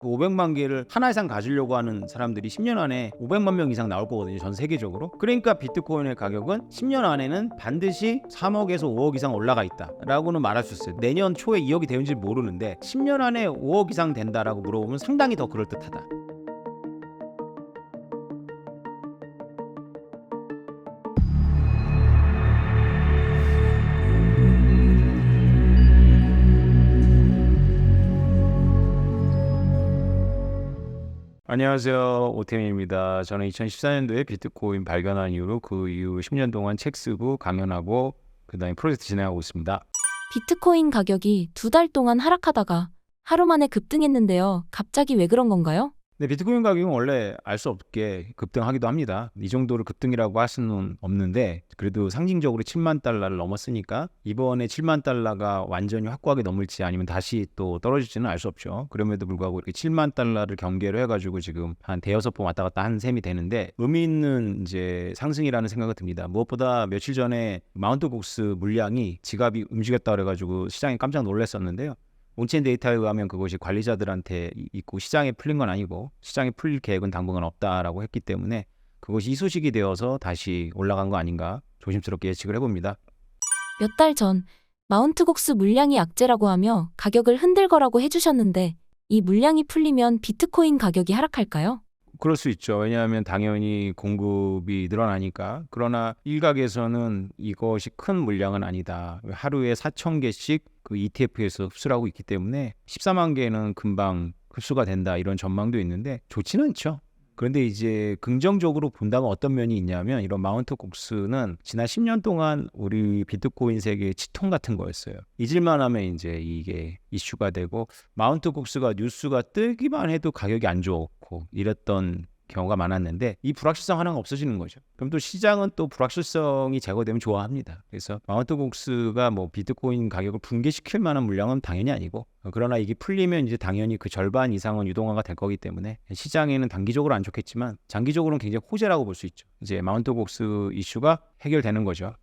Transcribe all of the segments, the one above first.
그 500만 개를 하나 이상 가지려고 하는 사람들이 10년 안에 500만 명 이상 나올 거거든요. 전 세계적으로. 그러니까 비트코인의 가격은 10년 안에는 반드시 3억에서 5억 이상 올라가 있다라고는 말할 수 있어요. 내년 초에 2억이 되는지 모르는데 10년 안에 5억 이상 된다라고 물어보면 상당히 더 그럴듯하다. 안녕하세요. 오태민입니다. 저는 2014년도에 비트코인 발견한 이후로 그 이후 10년 동안 책 쓰고 강연하고 그다음에 프로젝트 진행하고 있습니다. 비트코인 가격이 2달 동안 하락하다가 하루 만에 급등했는데요. 갑자기 왜 그런 건가요? 네, 비트코인 가격은 원래 알 수 없게 급등하기도 합니다. 이 정도를 급등이라고 할 수는 없는데 그래도 상징적으로 7만 달러를 넘었으니까 이번에 7만 달러가 완전히 확고하게 넘을지 아니면 다시 또 떨어질지는 알 수 없죠. 그럼에도 불구하고 이렇게 7만 달러를 경계로 해가지고 지금 한 대여섯 번 왔다 갔다 한 셈이 되는데 의미 있는 이제 상승이라는 생각이 듭니다. 무엇보다 며칠 전에 마운트 곡스 물량이 지갑이 움직였다 그래가지고 시장이 깜짝 놀랐었는데요. 온체인 데이터에 의하면 그것이 관리자들한테 있고 시장에 풀린 건 아니고 시장에 풀릴 계획은 당분간 없다라고 했기 때문에 그것이 이소식이 되어서 다시 올라간 거 아닌가 조심스럽게 예측을 해봅니다. 몇 달 전 마운트곡스 물량이 악재라고 하며 가격을 흔들 거라고 해주셨는데 이 물량이 풀리면 비트코인 가격이 하락할까요? 그럴 수 있죠. 왜냐하면 당연히 공급이 늘어나니까. 그러나 일각에서는 이것이 큰 물량은 아니다. 하루에 4천 개씩 그 ETF에서 흡수를 하고 있기 때문에 14만 개는 금방 흡수가 된다 이런 전망도 있는데 좋지는 않죠. 그런데 이제 긍정적으로 본다면 어떤 면이 있냐면 이런 마운트 곡스는 지난 10년 동안 우리 비트코인 세계의 치통 같은 거였어요. 잊을만 하면 이제 이게 이슈가 되고 마운트 곡스가 뉴스가 뜨기만 해도 가격이 안 좋고 이랬던 경우가 많았는데 이 불확실성 하나가 없어지는 거죠. 그럼 또 시장은 또 불확실성이 제거되면 좋아합니다. 그래서 마운트 곡스가 뭐 비트코인 가격을 붕괴시킬 만한 물량은 당연히 아니고 그러나 이게 풀리면 이제 당연히 그 절반 이상은 유동화가 될 거기 때문에 시장에는 단기적으로 안 좋겠지만 장기적으로는 굉장히 호재라고 볼 수 있죠. 이제 마운트 곡스 이슈가 해결되는 거죠.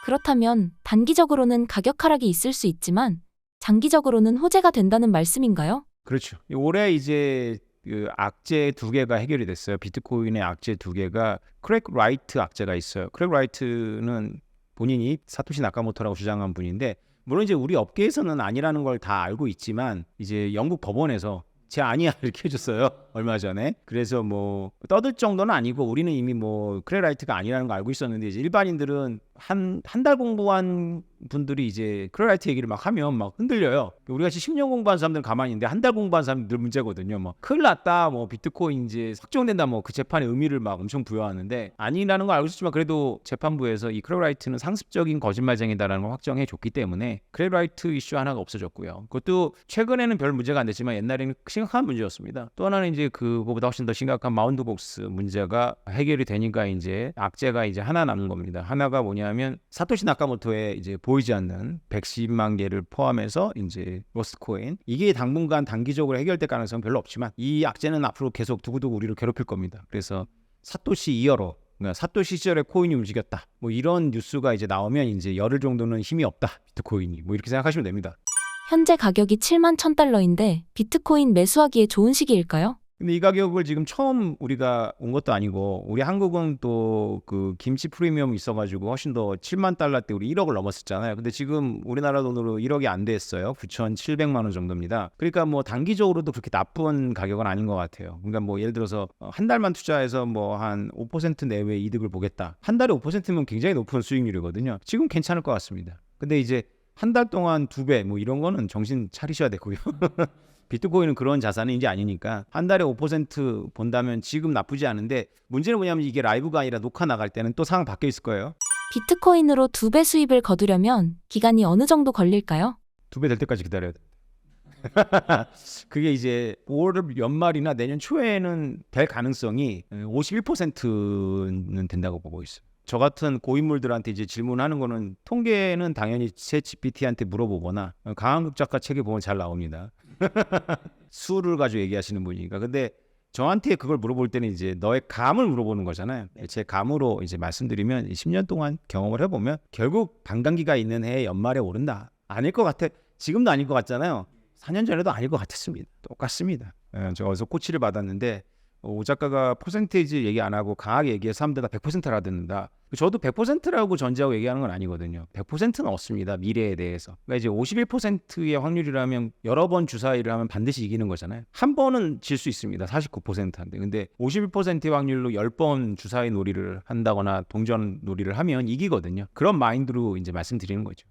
그렇다면 단기적으로는 가격 하락이 있을 수 있지만 장기적으로는 호재가 된다는 말씀인가요? 그렇죠. 올해 이제 그 악재 두 개가 해결이 됐어요. 비트코인의 악재 두 개가 크랙 라이트 악재가 있어요. 크랙 라이트는 본인이 사토시 나카모토라고 주장한 분인데 물론 이제 우리 업계에서는 아니라는 걸 다 알고 있지만 이제 영국 법원에서 제 아니야 이렇게 해줬어요. 얼마 전에. 그래서 뭐 떠들 정도는 아니고 우리는 이미 뭐 크랙 라이트가 아니라는 거 알고 있었는데 이제 일반인들은 한 달 공부한 분들이 이제 크랙 라이트 얘기를 막 하면 막 흔들려요. 우리 같이 10년 공부한 사람들은 가만히 있는데 한 달 공부한 사람들 문제거든요. 뭐 큰일 났다, 뭐 비트코인 이제 확정된다, 뭐 그 재판의 의미를 막 엄청 부여하는데 아니라는 걸 알고 있었지만 그래도 재판부에서 이 크랙 라이트는 상습적인 거짓말쟁이다라는 걸 확정해 줬기 때문에 크랙 라이트 이슈 하나가 없어졌고요. 그것도 최근에는 별 문제가 안 됐지만 옛날에는 심각한 문제였습니다. 또 하나는 이제 그거보다 훨씬 더 심각한 마운트 곡스 문제가 해결이 되니까 이제 악재가 이제 하나 남는 겁니다. 하나가 뭐냐면 사토시 나카모토의 이제 보이지 않는 110만 개를 포함해서 이제 로스트코인 이게 당분간 단기적으로 해결될 가능성은 별로 없지만 이 악재는 앞으로 계속 두고두고 우리를 괴롭힐 겁니다. 그래서 사토시 이어로 그러니까 사토시 시절에 코인이 움직였다. 뭐 이런 뉴스가 이제 나오면 이제 열흘 정도는 힘이 없다. 비트코인이 뭐 이렇게 생각하시면 됩니다. 현재 가격이 7만 1,000달러인데 비트코인 매수하기에 좋은 시기일까요? 근데 이 가격을 지금 처음 우리가 온 것도 아니고 우리 한국은 또 그 김치 프리미엄이 있어가지고 훨씬 더 7만 달러 때 우리 1억을 넘었었잖아요. 근데 지금 우리나라 돈으로 1억이 안 됐어요. 9,700만 원 정도입니다. 그러니까 뭐 단기적으로도 그렇게 나쁜 가격은 아닌 것 같아요. 그러니까 뭐 예를 들어서 한 달만 투자해서 뭐 한 5% 내외 이득을 보겠다. 한 달에 5%면 굉장히 높은 수익률이거든요. 지금 괜찮을 것 같습니다. 근데 이제 한 달 동안 2배 뭐 이런 거는 정신 차리셔야 되고요. 비트코인은 그런 자산이 이제 아니니까 한 달에 5% 본다면 지금 나쁘지 않은데 문제는 뭐냐면 이게 라이브가 아니라 녹화 나갈 때는 또 상황 바뀌어 있을 거예요. 비트코인으로 2배 수입을 거두려면 기간이 어느 정도 걸릴까요? 2배 될 때까지 기다려야 돼. 그게 이제 올 연말이나 내년 초에는 될 가능성이 51%는 된다고 보고 있어요. 저 같은 고인물들한테 이제 질문하는 거는 통계는 당연히 챗GPT한테 물어보거나 강한극 작가 책에 보면 잘 나옵니다. 수를 가지고 얘기하시는 분이니까. 근데 저한테 그걸 물어볼 때는 이제 너의 감을 물어보는 거잖아요. 제 감으로 이제 말씀드리면 10년 동안 경험을 해보면 결국 반감기가 있는 해 연말에 오른다. 아닐 것 같아. 지금도 아닐 것 같잖아요. 4년 전에도 아닐 것 같았습니다. 똑같습니다. 제가 어디서 코치를 받았는데 오 작가가 퍼센테이지 얘기 안 하고 강하게 얘기해서 사람들 다 100%를 알아듣는다. 저도 100%라고 전제하고 얘기하는 건 아니거든요. 100%는 없습니다. 미래에 대해서. 그러니까 이제 51%의 확률이라면 여러 번 주사위를 하면 반드시 이기는 거잖아요. 한 번은 질 수 있습니다. 49%인데. 근데 51%의 확률로 10번 주사위 놀이를 한다거나 동전 놀이를 하면 이기거든요. 그런 마인드로 이제 말씀드리는 거죠.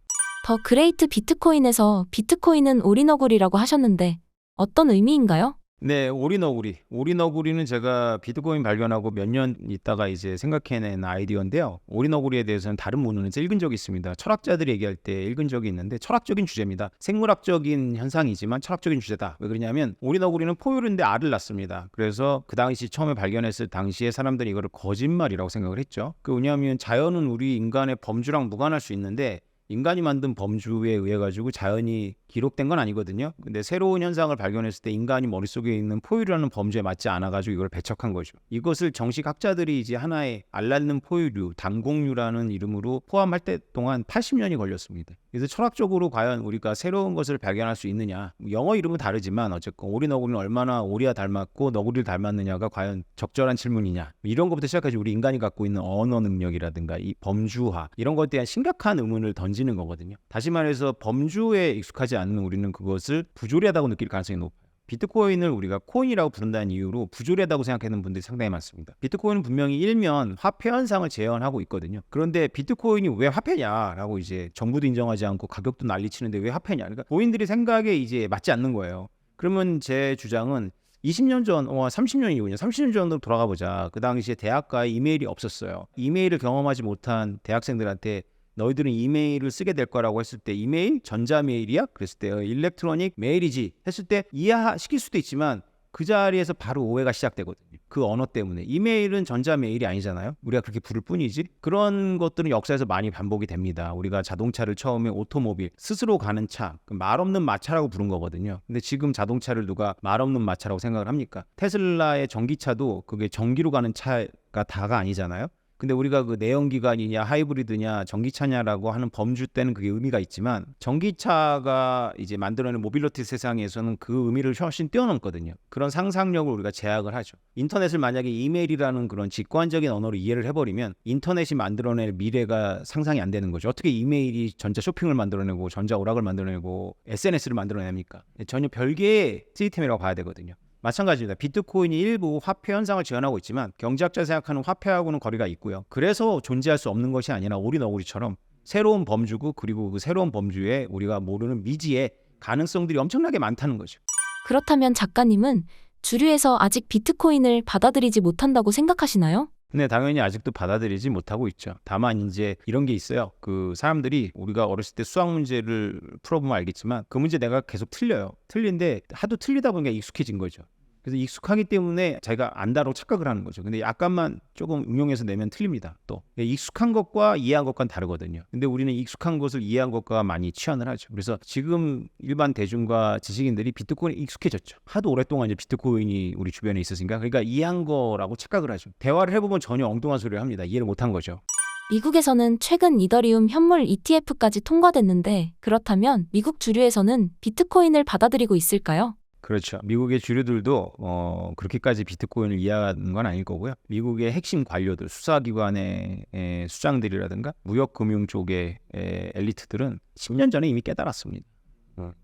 더 그레이트 비트코인에서 비트코인은 올인어글이라고 하셨는데 어떤 의미인가요? 네, 올인어구리. 올인어구리는 제가 비트코인 발견하고 몇 년 있다가 이제 생각해낸 아이디어인데요. 올인어구리에 대해서는 다른 문헌에서 읽은 적이 있습니다. 철학자들이 얘기할 때 읽은 적이 있는데 철학적인 주제입니다. 생물학적인 현상이지만 철학적인 주제다. 왜 그러냐면 올인어구리는 포유류인데 알을 낳습니다. 그래서 그 당시 처음에 발견했을 당시에 사람들이 이거를 거짓말이라고 생각을 했죠. 그 왜냐하면 자연은 우리 인간의 범주랑 무관할 수 있는데 인간이 만든 범주에 의해 가지고 자연이 기록된 건 아니거든요. 근데 새로운 현상을 발견했을 때 인간이 머릿속에 있는 포유류라는 범주에 맞지 않아 가지고 이걸 배척한 거죠. 이것을 정식 학자들이 이제 하나의 알 낳는 포유류, 단공류라는 이름으로 포함할 때 동안 80년이 걸렸습니다. 그래서 철학적으로 과연 우리가 새로운 것을 발견할 수 있느냐, 영어 이름은 다르지만 어쨌건 오리너구리는 얼마나 오리와 닮았고 너구리를 닮았느냐가 과연 적절한 질문이냐, 이런 것부터 시작해서 우리 인간이 갖고 있는 언어 능력이라든가 이 범주화, 이런 것에 대한 심각한 의문을 던지는 거거든요. 다시 말해서 범주에 익숙하지 않는 우리는 그것을 부조리하다고 느낄 가능성이 높아요. 비트코인을 우리가 코인이라고 부른다는 이유로 부조리하다고 생각하는 분들이 상당히 많습니다. 비트코인은 분명히 일면 화폐 현상을 재현하고 있거든요. 그런데 비트코인이 왜 화폐냐라고 이제 정부도 인정하지 않고 가격도 난리치는데 왜 화폐냐? 그러니까 고인들이 생각에 이제 맞지 않는 거예요. 그러면 제 주장은 20년 전, 30년 이후냐, 30년 전으로 돌아가 보자. 그 당시에 대학가에 이메일이 없었어요. 이메일을 경험하지 못한 대학생들한테 너희들은 이메일을 쓰게 될 거라고 했을 때 이메일? 전자메일이야? 그랬을 때 일렉트로닉 메일이지 했을 때 이해시킬 수도 있지만 그 자리에서 바로 오해가 시작되거든요. 그 언어 때문에. 이메일은 전자메일이 아니잖아요. 우리가 그렇게 부를 뿐이지. 그런 것들은 역사에서 많이 반복이 됩니다. 우리가 자동차를 처음에 오토모빌, 스스로 가는 차, 말 없는 마차라고 부른 거거든요. 근데 지금 자동차를 누가 말 없는 마차라고 생각을 합니까? 테슬라의 전기차도 그게 전기로 가는 차가 다가 아니잖아요. 근데 우리가 그 내연기관이냐 하이브리드냐 전기차냐라고 하는 범주 때는 그게 의미가 있지만 전기차가 이제 만들어내는 모빌리티 세상에서는 그 의미를 훨씬 뛰어넘거든요. 그런 상상력을 우리가 제약을 하죠. 인터넷을 만약에 이메일이라는 그런 직관적인 언어로 이해를 해버리면 인터넷이 만들어낼 미래가 상상이 안 되는 거죠. 어떻게 이메일이 전자 쇼핑을 만들어내고 전자 오락을 만들어내고 SNS를 만들어냅니까? 전혀 별개의 시스템이라고 봐야 되거든요. 마찬가지입니다. 비트코인이 일부 화폐 현상을 지원하고 있지만 경제학자 생각하는 화폐하고는 거리가 있고요. 그래서 존재할 수 없는 것이 아니라 오리너구리처럼 새로운 범주고 그리고 그 새로운 범주에 우리가 모르는 미지의 가능성들이 엄청나게 많다는 거죠. 그렇다면 작가님은 주류에서 아직 비트코인을 받아들이지 못한다고 생각하시나요? 네, 당연히 아직도 받아들이지 못하고 있죠. 다만 이제 이런 게 있어요. 그 사람들이 우리가 어렸을 때 수학 문제를 풀어보면 알겠지만 그 문제 내가 계속 틀려요. 틀린데 하도 틀리다 보니까 익숙해진 거죠. 그래서 익숙하기 때문에 자기가 안다고 착각을 하는 거죠. 근데 약간만 조금 응용해서 내면 틀립니다. 또 익숙한 것과 이해한 것과는 다르거든요. 근데 우리는 익숙한 것을 이해한 것과 많이 치환을 하죠. 그래서 지금 일반 대중과 지식인들이 비트코인에 익숙해졌죠. 하도 오랫동안 이제 비트코인이 우리 주변에 있었으니까 그러니까 이해한 거라고 착각을 하죠. 대화를 해보면 전혀 엉뚱한 소리를 합니다. 이해를 못한 거죠. 미국에서는 최근 이더리움 현물 ETF까지 통과됐는데 그렇다면 미국 주류에서는 비트코인을 받아들이고 있을까요? 그렇죠. 미국의 주류들도 그렇게까지 비트코인을 이해하는 건 아닐 거고요. 미국의 핵심 관료들, 수사기관의 수장들이라든가 무역금융 쪽의 엘리트들은 10년 전에 이미 깨달았습니다.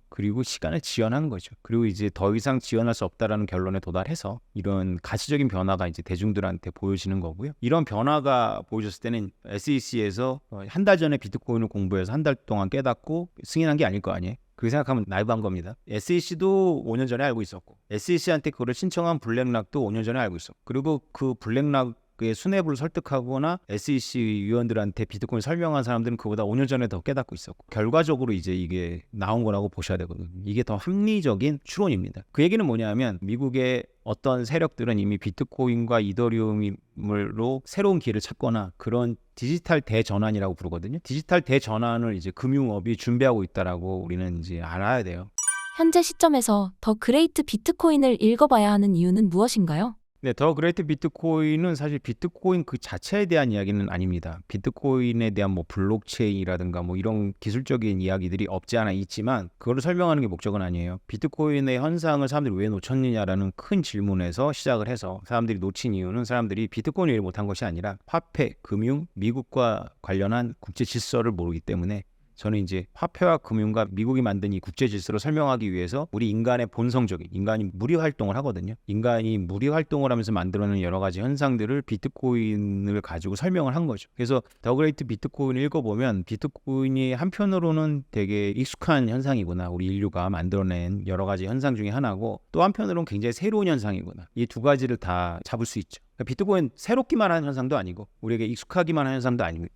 그리고 시간을 지연한 거죠. 그리고 이제 더 이상 지연할 수 없다라는 결론에 도달해서 이런 가시적인 변화가 이제 대중들한테 보여지는 거고요. 이런 변화가 보여졌을 때는 SEC에서 한 달 전에 비트코인을 공부해서 한 달 동안 깨닫고 승인한 게 아닐 거 아니에요. 그렇게 생각하면 나이브한 겁니다. SEC도 5년 전에 알고 있었고 SEC한테 그거를 신청한 블랙락도 5년 전에 알고 있었고 그리고 그 블랙락의 수뇌부를 설득하거나 SEC 위원들한테 비트코인 설명한 사람들은 그보다 5년 전에 더 깨닫고 있었고 결과적으로 이제 이게 나온 거라고 보셔야 되거든요. 이게 더 합리적인 추론입니다. 그 얘기는 뭐냐면 미국의 어떤 세력들은 이미 비트코인과 이더리움으로 새로운 길을 찾거나 그런 디지털 대전환이라고 부르거든요. 디지털 대전환을 이제 금융업이 준비하고 있다라고 우리는 이제 알아야 돼요. 현재 시점에서 더 그레이트 비트코인을 읽어봐야 하는 이유는 무엇인가요? 네, 더 그레이트 비트코인은 사실 비트코인 그 자체에 대한 이야기는 아닙니다. 비트코인에 대한 뭐 블록체인이라든가 뭐 이런 기술적인 이야기들이 없지 않아 있지만 그거를 설명하는 게 목적은 아니에요. 비트코인의 현상을 사람들이 왜 놓쳤느냐라는 큰 질문에서 시작을 해서 사람들이 놓친 이유는 사람들이 비트코인을 이해 못한 것이 아니라 화폐, 금융, 미국과 관련한 국제 질서를 모르기 때문에 저는 이제 화폐와 금융과 미국이 만든 이 국제 질서를 설명하기 위해서 우리 인간의 본성적인 인간이 무리 활동을 하거든요. 인간이 무리 활동을 하면서 만들어내는 여러 가지 현상들을 비트코인을 가지고 설명을 한 거죠. 그래서 더 그레이트 비트코인을 읽어보면 비트코인이 한편으로는 되게 익숙한 현상이구나. 우리 인류가 만들어낸 여러 가지 현상 중에 하나고 또 한편으로는 굉장히 새로운 현상이구나. 이 두 가지를 다 잡을 수 있죠. 그러니까 비트코인 새롭기만 한 현상도 아니고 우리에게 익숙하기만 한 현상도 아니고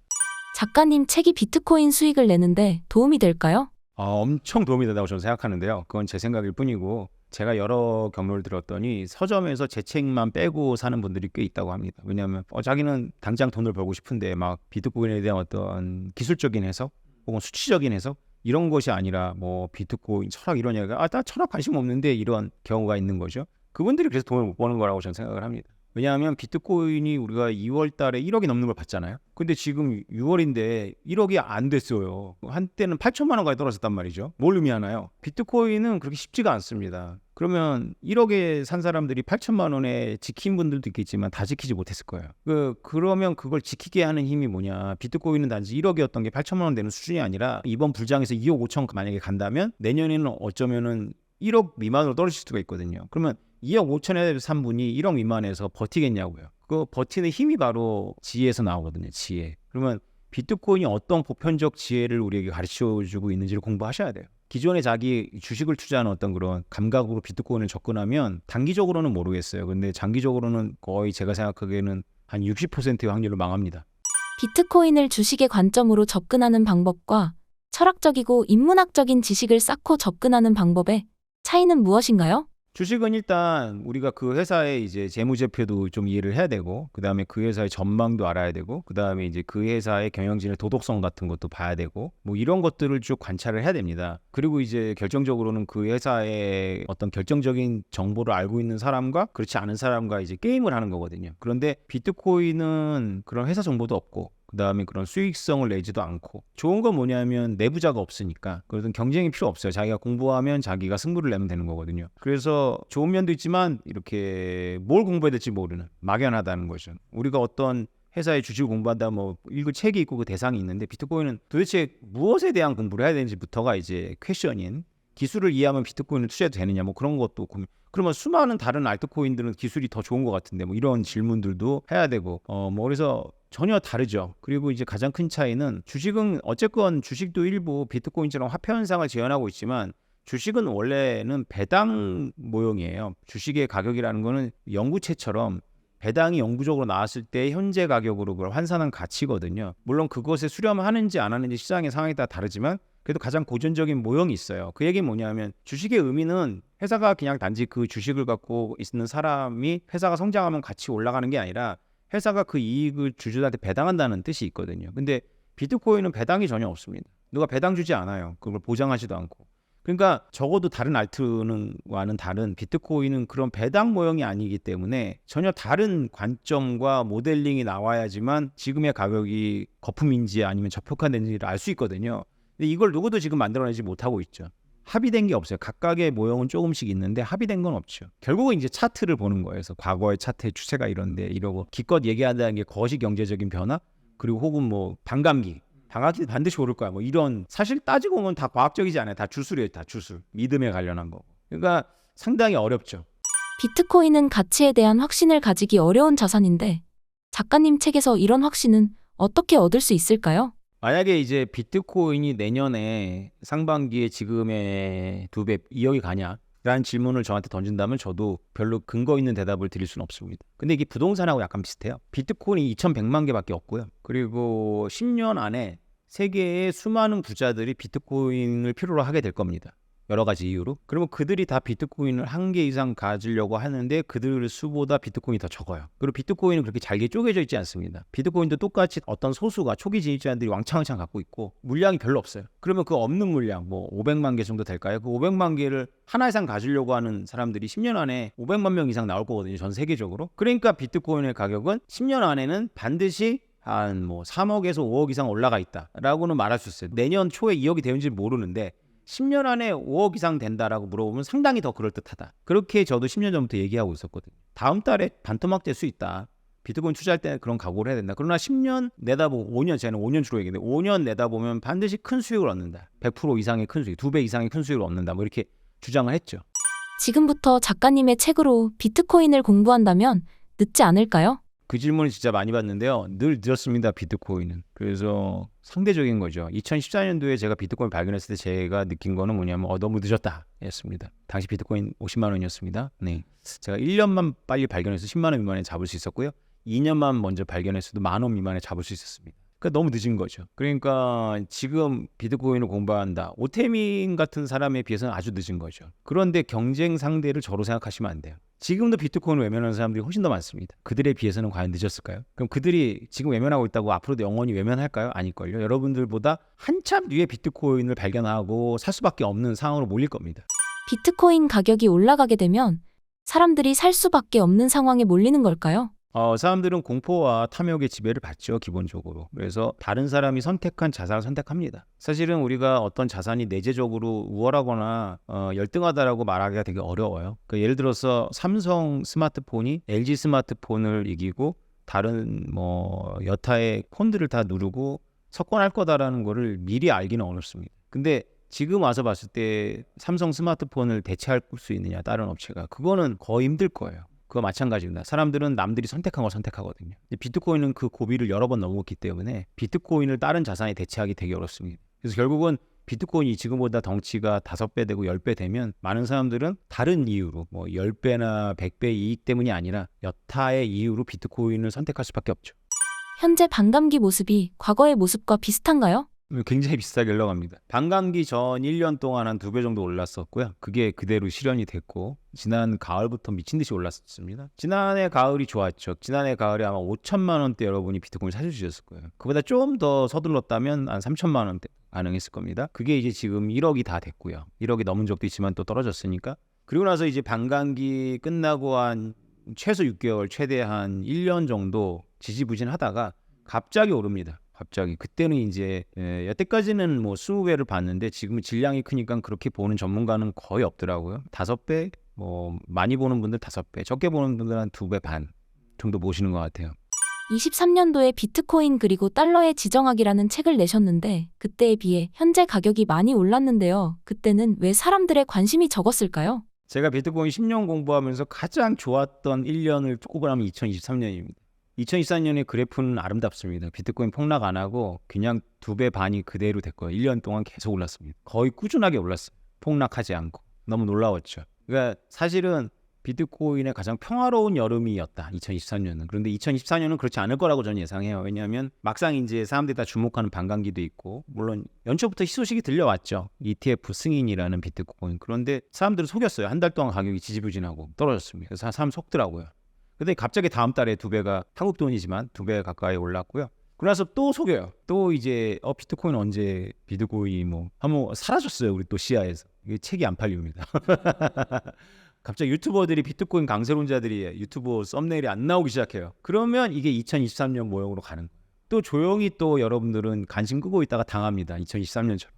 작가님 책이 비트코인 수익을 내는데 도움이 될까요? 엄청 도움이 된다고 저는 생각하는데요. 그건 제 생각일 뿐이고 제가 여러 경로를 들었더니 서점에서 제 책만 빼고 사는 분들이 꽤 있다고 합니다. 왜냐하면 자기는 당장 돈을 벌고 싶은데 막 비트코인에 대한 어떤 기술적인 해석 혹은 수치적인 해석 이런 것이 아니라 뭐 비트코인 철학 이런 얘기가 나 철학 관심 없는데 이런 경우가 있는 거죠. 그분들이 그래서 돈을 못 버는 거라고 저는 생각을 합니다. 왜냐하면 비트코인이 우리가 2월 달에 1억이 넘는 걸 봤잖아요. 근데 지금 6월인데 1억이 안 됐어요. 한때는 8천만 원까지 떨어졌단 말이죠. 뭘 의미하나요? 비트코인은 그렇게 쉽지가 않습니다. 그러면 1억에 산 사람들이 8천만 원에 지킨 분들도 있겠지만 다 지키지 못했을 거예요. 그러면 그걸 지키게 하는 힘이 뭐냐. 비트코인은 단지 1억이었던 게 8천만 원 되는 수준이 아니라 이번 불장에서 2억 5천 만약에 간다면 내년에는 어쩌면은 1억 미만으로 떨어질 수가 있거든요. 그러면 2억 5천에 산 분이 1억 미만에서 버티겠냐고요. 그 버티는 힘이 바로 지혜에서 나오거든요. 지혜. 그러면 비트코인이 어떤 보편적 지혜를 우리에게 가르쳐주고 있는지를 공부하셔야 돼요. 기존에 자기 주식을 투자하는 어떤 그런 감각으로 비트코인을 접근하면 단기적으로는 모르겠어요. 근데 장기적으로는 거의 제가 생각하기에는 한 60%의 확률로 망합니다. 비트코인을 주식의 관점으로 접근하는 방법과 철학적이고 인문학적인 지식을 쌓고 접근하는 방법의 차이는 무엇인가요? 주식은 일단 우리가 그 회사의 이제 재무제표도 좀 이해를 해야 되고 그다음에 그 회사의 전망도 알아야 되고 그다음에 이제 그 회사의 경영진의 도덕성 같은 것도 봐야 되고 뭐 이런 것들을 쭉 관찰을 해야 됩니다. 그리고 이제 결정적으로는 그 회사의 어떤 결정적인 정보를 알고 있는 사람과 그렇지 않은 사람과 이제 게임을 하는 거거든요. 그런데 비트코인은 그런 회사 정보도 없고 그다음에 그런 수익성을 내지도 않고 좋은 건 뭐냐면 내부자가 없으니까 그런 경쟁이 필요 없어요. 자기가 공부하면 자기가 승부를 내면 되는 거거든요. 그래서 좋은 면도 있지만 이렇게 뭘 공부해야 될지 모르는 막연하다는 거죠. 우리가 어떤 회사의 주식을 공부한다 뭐 읽을 책이 있고 그 대상이 있는데 비트코인은 도대체 무엇에 대한 공부를 해야 되는지부터가 이제 퀘션인 기술을 이해하면 비트코인을 투자해도 되느냐 뭐 그런 것도 그러면 수많은 다른 알트코인들은 기술이 더 좋은 것 같은데 뭐 이런 질문들도 해야 되고 뭐 그래서 전혀 다르죠. 그리고 이제 가장 큰 차이는 주식은 어쨌건 주식도 일부 비트코인처럼 화폐 현상을 재현하고 있지만 주식은 원래는 배당 모형이에요. 주식의 가격이라는 거는 연구체처럼 배당이 영구적으로 나왔을 때 현재 가격으로 그걸 환산한 가치거든요. 물론 그것에 수렴하는지 안 하는지 시장의 상황에 따라 다르지만 그래도 가장 고전적인 모형이 있어요. 그 얘기는 뭐냐면 주식의 의미는 회사가 그냥 단지 그 주식을 갖고 있는 사람이 회사가 성장하면 같이 올라가는 게 아니라 회사가 그 이익을 주주들한테 배당한다는 뜻이 있거든요. 근데 비트코인은 배당이 전혀 없습니다. 누가 배당 주지 않아요. 그걸 보장하지도 않고. 그러니까 적어도 다른 알트와는 다른 비트코인은 그런 배당 모형이 아니기 때문에 전혀 다른 관점과 모델링이 나와야지만 지금의 가격이 거품인지 아니면 저평가된지를 알 수 있거든요. 근데 이걸 누구도 지금 만들어내지 못하고 있죠. 합의된 게 없어요. 각각의 모형은 조금씩 있는데 합의된 건 없죠. 결국은 이제 차트를 보는 거예요. 그래서 과거의 차트의 추세가 이런데 이러고 기껏 얘기한다는 게 거시 경제적인 변화 그리고 혹은 뭐 반감기 반드시 오를 거야. 뭐 이런 사실 따지고 보면 다 과학적이지 않아요. 다 주술이에요. 다 주술. 믿음에 관련한 거. 그러니까 상당히 어렵죠. 비트코인은 가치에 대한 확신을 가지기 어려운 자산인데 작가님 책에서 이런 확신은 어떻게 얻을 수 있을까요? 만약에 이제 비트코인이 내년에 상반기에 지금의 2배 2억이 가냐? 라는 질문을 저한테 던진다면 저도 별로 근거 있는 대답을 드릴 수는 없습니다. 근데 이게 부동산하고 약간 비슷해요. 비트코인이 2,100만 개밖에 없고요. 그리고 10년 안에 세계의 수많은 부자들이 비트코인을 필요로 하게 될 겁니다. 여러 가지 이유로. 그러면 그들이 다 비트코인을 한 개 이상 가지려고 하는데 그들 수보다 비트코인이 더 적어요. 그리고 비트코인은 그렇게 잘게 쪼개져 있지 않습니다. 비트코인도 똑같이 어떤 소수가 초기 진입자들이 왕창왕창 갖고 있고 물량이 별로 없어요. 그러면 그 없는 물량 뭐 500만 개 정도 될까요? 그 500만 개를 하나 이상 가지려고 하는 사람들이 10년 안에 500만 명 이상 나올 거거든요. 전 세계적으로. 그러니까 비트코인의 가격은 10년 안에는 반드시 한 뭐 3억에서 5억 이상 올라가 있다라고는 말할 수 있어요. 내년 초에 2억이 되는지 모르는데 10년 안에 5억 이상 된다라고 물어보면 상당히 더 그럴듯하다. 그렇게 저도 10년 전부터 얘기하고 있었거든요. 다음 달에 반토막 될 수 있다. 비트코인 투자할 때 그런 각오를 해야 된다. 그러나 10년 내다보고 5년, 저는 5년 주로 얘기했는데 5년 내다보면 반드시 큰 수익을 얻는다. 100% 이상의 큰 수익, 2배 이상의 큰 수익을 얻는다. 뭐 이렇게 주장을 했죠. 지금부터 작가님의 책으로 비트코인을 공부한다면 늦지 않을까요? 그 질문을 진짜 많이 받는데요. 늘 늦었습니다. 비트코인은. 그래서 상대적인 거죠. 2014년도에 제가 비트코인 발견했을 때 제가 느낀 거는 뭐냐면 너무 늦었다 였습니다. 당시 비트코인 50만 원이었습니다. 네. 제가 1년만 빨리 발견해서 10만 원 미만에 잡을 수 있었고요. 2년만 먼저 발견했어도 10,000원 미만에 잡을 수 있었습니다. 그러니까 너무 늦은 거죠. 그러니까 지금 비트코인을 공부한다. 오태민 같은 사람에 비해서는 아주 늦은 거죠. 그런데 경쟁 상대를 저로 생각하시면 안 돼요. 지금도 비트코인을 외면하는 사람들이 훨씬 더 많습니다. 그들에 비해서는 과연 늦었을까요? 그럼 그들이 지금 외면하고 있다고 앞으로도 영원히 외면할까요? 아닐걸요. 여러분들보다 한참 뒤에 비트코인을 발견하고 살 수밖에 없는 상황으로 몰릴 겁니다. 비트코인 가격이 올라가게 되면 사람들이 살 수밖에 없는 상황에 몰리는 걸까요? 사람들은 공포와 탐욕의 지배를 받죠, 기본적으로. 그래서 다른 사람이 선택한 자산을 선택합니다. 사실은 우리가 어떤 자산이 내재적으로 우월하거나 열등하다라고 말하기가 되게 어려워요. 그러니까 예를 들어서 삼성 스마트폰이 LG 스마트폰을 이기고 다른 뭐 여타의 폰들을 다 누르고 석권할 거다라는 거를 미리 알기는 어렵습니다. 근데 지금 와서 봤을 때 삼성 스마트폰을 대체할 수 있느냐, 다른 업체가. 그거는 거의 힘들 거예요. 그거 마찬가지입니다. 사람들은 남들이 선택한 걸 선택하거든요. 비트코인은 그 고비를 여러 번 넘었기 때문에 비트코인을 다른 자산에 대체하기 되게 어렵습니다. 그래서 결국은 비트코인이 지금보다 덩치가 5배 되고 10배 되면 많은 사람들은 다른 이유로 뭐 10배나 100배 이익 때문이 아니라 여타의 이유로 비트코인을 선택할 수밖에 없죠. 현재 반감기 모습이 과거의 모습과 비슷한가요? 굉장히 비싸게 흘러갑니다. 반감기 전 1년 동안 한 2배 정도 올랐었고요. 그게 그대로 실현이 됐고 지난 가을부터 미친 듯이 올랐었습니다. 지난해 가을이 좋았죠. 지난해 가을에 아마 5천만 원대 여러분이 비트코인 사주셨을 거예요. 그보다 좀 더 서둘렀다면 한 3천만 원대 가능했을 겁니다. 그게 이제 지금 1억이 다 됐고요. 1억이 넘은 적도 있지만 또 떨어졌으니까. 그리고 나서 이제 반감기 끝나고 한 최소 6개월, 최대 한 1년 정도 지지부진하다가 갑자기 오릅니다. 갑자기 그때는 이제 여태까지는 뭐 20배를 봤는데 지금은 질량이 크니까 그렇게 보는 전문가는 거의 없더라고요. 5배, 뭐 많이 보는 분들 5배, 적게 보는 분들 한 2배 반 정도 보시는 것 같아요. 23년도에 비트코인 그리고 달러의 지정학이라는 책을 내셨는데 그때에 비해 현재 가격이 많이 올랐는데요. 그때는 왜 사람들의 관심이 적었을까요? 제가 비트코인 10년 공부하면서 가장 좋았던 1년을 꼽으라면 2023년입니다. 2024년의 그래프는 아름답습니다. 비트코인 폭락 안 하고 그냥 2배 반이 그대로 됐고요. 1년 동안 계속 올랐습니다. 거의 꾸준하게 올랐어요. 폭락하지 않고. 너무 놀라웠죠. 그러니까 사실은 비트코인의 가장 평화로운 여름이었다. 2023년은. 그런데 2024년은 그렇지 않을 거라고 저는 예상해요. 왜냐하면 막상 이제 사람들이 다 주목하는 반감기도 있고 물론 연초부터 희소식이 들려왔죠. ETF 승인이라는 비트코인. 그런데 사람들을 속였어요. 한 달 동안 가격이 지지부진하고 떨어졌습니다. 그래서 사람 속더라고요. 근데 갑자기 다음 달에 2배가 한국 돈이지만 2배 가까이 올랐고요. 그래서 또 속여요. 또 이제 비트코인 언제 비트코인 뭐 한번 사라졌어요. 우리 또 시야에서. 이게 책이 안 팔립니다. 갑자기 유튜버들이 비트코인 강세론자들이 유튜브 썸네일이 안 나오기 시작해요. 그러면 이게 2023년 모형으로 가는 거예요. 또 조용히 또 여러분들은 관심 끄고 있다가 당합니다. 2023년처럼.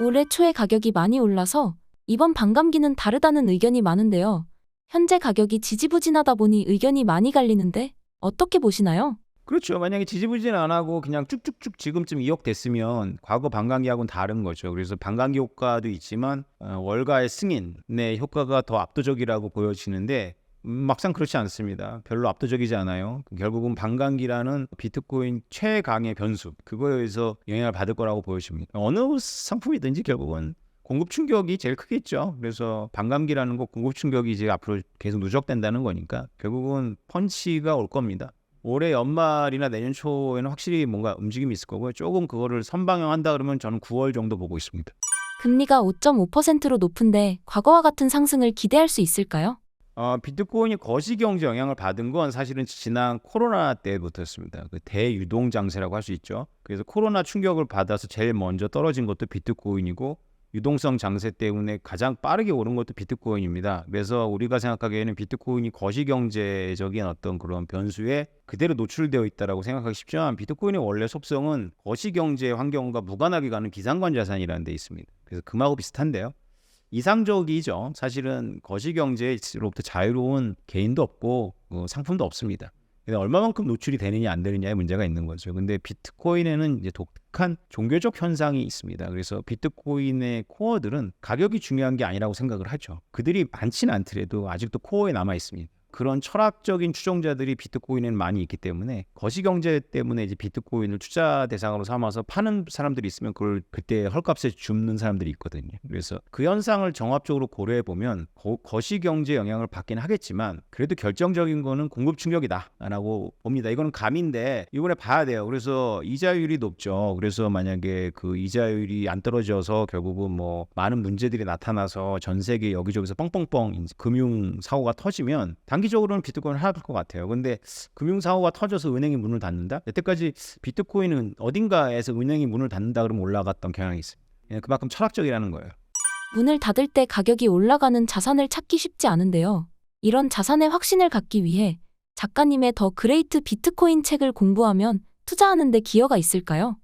올해 초에 가격이 많이 올라서 이번 반감기는 다르다는 의견이 많은데요. 현재 가격이 지지부진하다 보니 의견이 많이 갈리는데 어떻게 보시나요? 그렇죠. 만약에 지지부진 안 하고 그냥 쭉쭉쭉 지금쯤 2억 됐으면 과거 반감기하고는 다른 거죠. 그래서 반감기 효과도 있지만 월가의 승인의 효과가 더 압도적이라고 보여지는데 막상 그렇지 않습니다. 별로 압도적이지 않아요. 결국은 반감기라는 비트코인 최강의 변수 그거에 의해서 영향을 받을 거라고 보여집니다. 어느 상품이든지 결국은 공급 충격이 제일 크겠죠. 그래서 반감기라는 거 공급 충격이 이제 앞으로 계속 누적된다는 거니까 결국은 펀치가 올 겁니다. 올해 연말이나 내년 초에는 확실히 뭔가 움직임이 있을 거고요. 조금 그거를 선방향한다 그러면 저는 9월 정도 보고 있습니다. 금리가 5.5%로 높은데 과거와 같은 상승을 기대할 수 있을까요? 비트코인이 거시경제 영향을 받은 건 사실은 지난 코로나 때부터였습니다. 그 대유동 장세라고 할 수 있죠. 그래서 코로나 충격을 받아서 제일 먼저 떨어진 것도 비트코인이고 유동성 장세 때문에 가장 빠르게 오른 것도 비트코인입니다. 그래서 우리가 생각하기에는 비트코인이 거시경제적인 어떤 그런 변수에 그대로 노출되어 있다라고 생각하기 쉽지만 비트코인의 원래 속성은 거시경제 환경과 무관하게 가는 기상관 자산이라는 데 있습니다. 그래서 금하고 비슷한데요. 이상적이죠. 사실은 거시경제로부터 자유로운 개인도 없고 상품도 없습니다. 근데 얼마만큼 노출이 되느냐 안 되느냐의 문제가 있는 거죠. 근데 비트코인에는 이제 독특한 종교적 현상이 있습니다. 그래서 비트코인의 코어들은 가격이 중요한 게 아니라고 생각을 하죠. 그들이 많지는 않더라도 아직도 코어에 남아 있습니다. 그런 철학적인 추종자들이 비트코인에는 많이 있기 때문에 거시경제 때문에 이제 비트코인을 투자 대상으로 삼아서 파는 사람들이 있으면 그걸 그때 헐값에 줍는 사람들이 있거든요. 그래서 그 현상을 종합적으로 고려해 보면 거시경제 영향을 받긴 하겠지만 그래도 결정적인 거는 공급 충격이다라고 봅니다. 이거는 감인데 이번에 봐야 돼요. 그래서 이자율이 높죠. 그래서 만약에 그 이자율이 안 떨어져서 결국은 뭐 많은 문제들이 나타나서 전 세계 여기저기서 뻥뻥뻥 금융 사고가 터지면 단기적으로는 비트코인을 하락할 것 같아요. 근데 금융사고가 터져서 은행이 문을 닫는다? 여태까지 비트코인은 어딘가에서 은행이 문을 닫는다 그러면 올라갔던 경향이 있어요. 그만큼 철학적이라는 거예요. 문을 닫을 때 가격이 올라가는 자산을 찾기 쉽지 않은데요. 이런 자산의 확신을 갖기 위해 작가님의 더 그레이트 비트코인 책을 공부하면 투자하는 데 기여가 있을까요?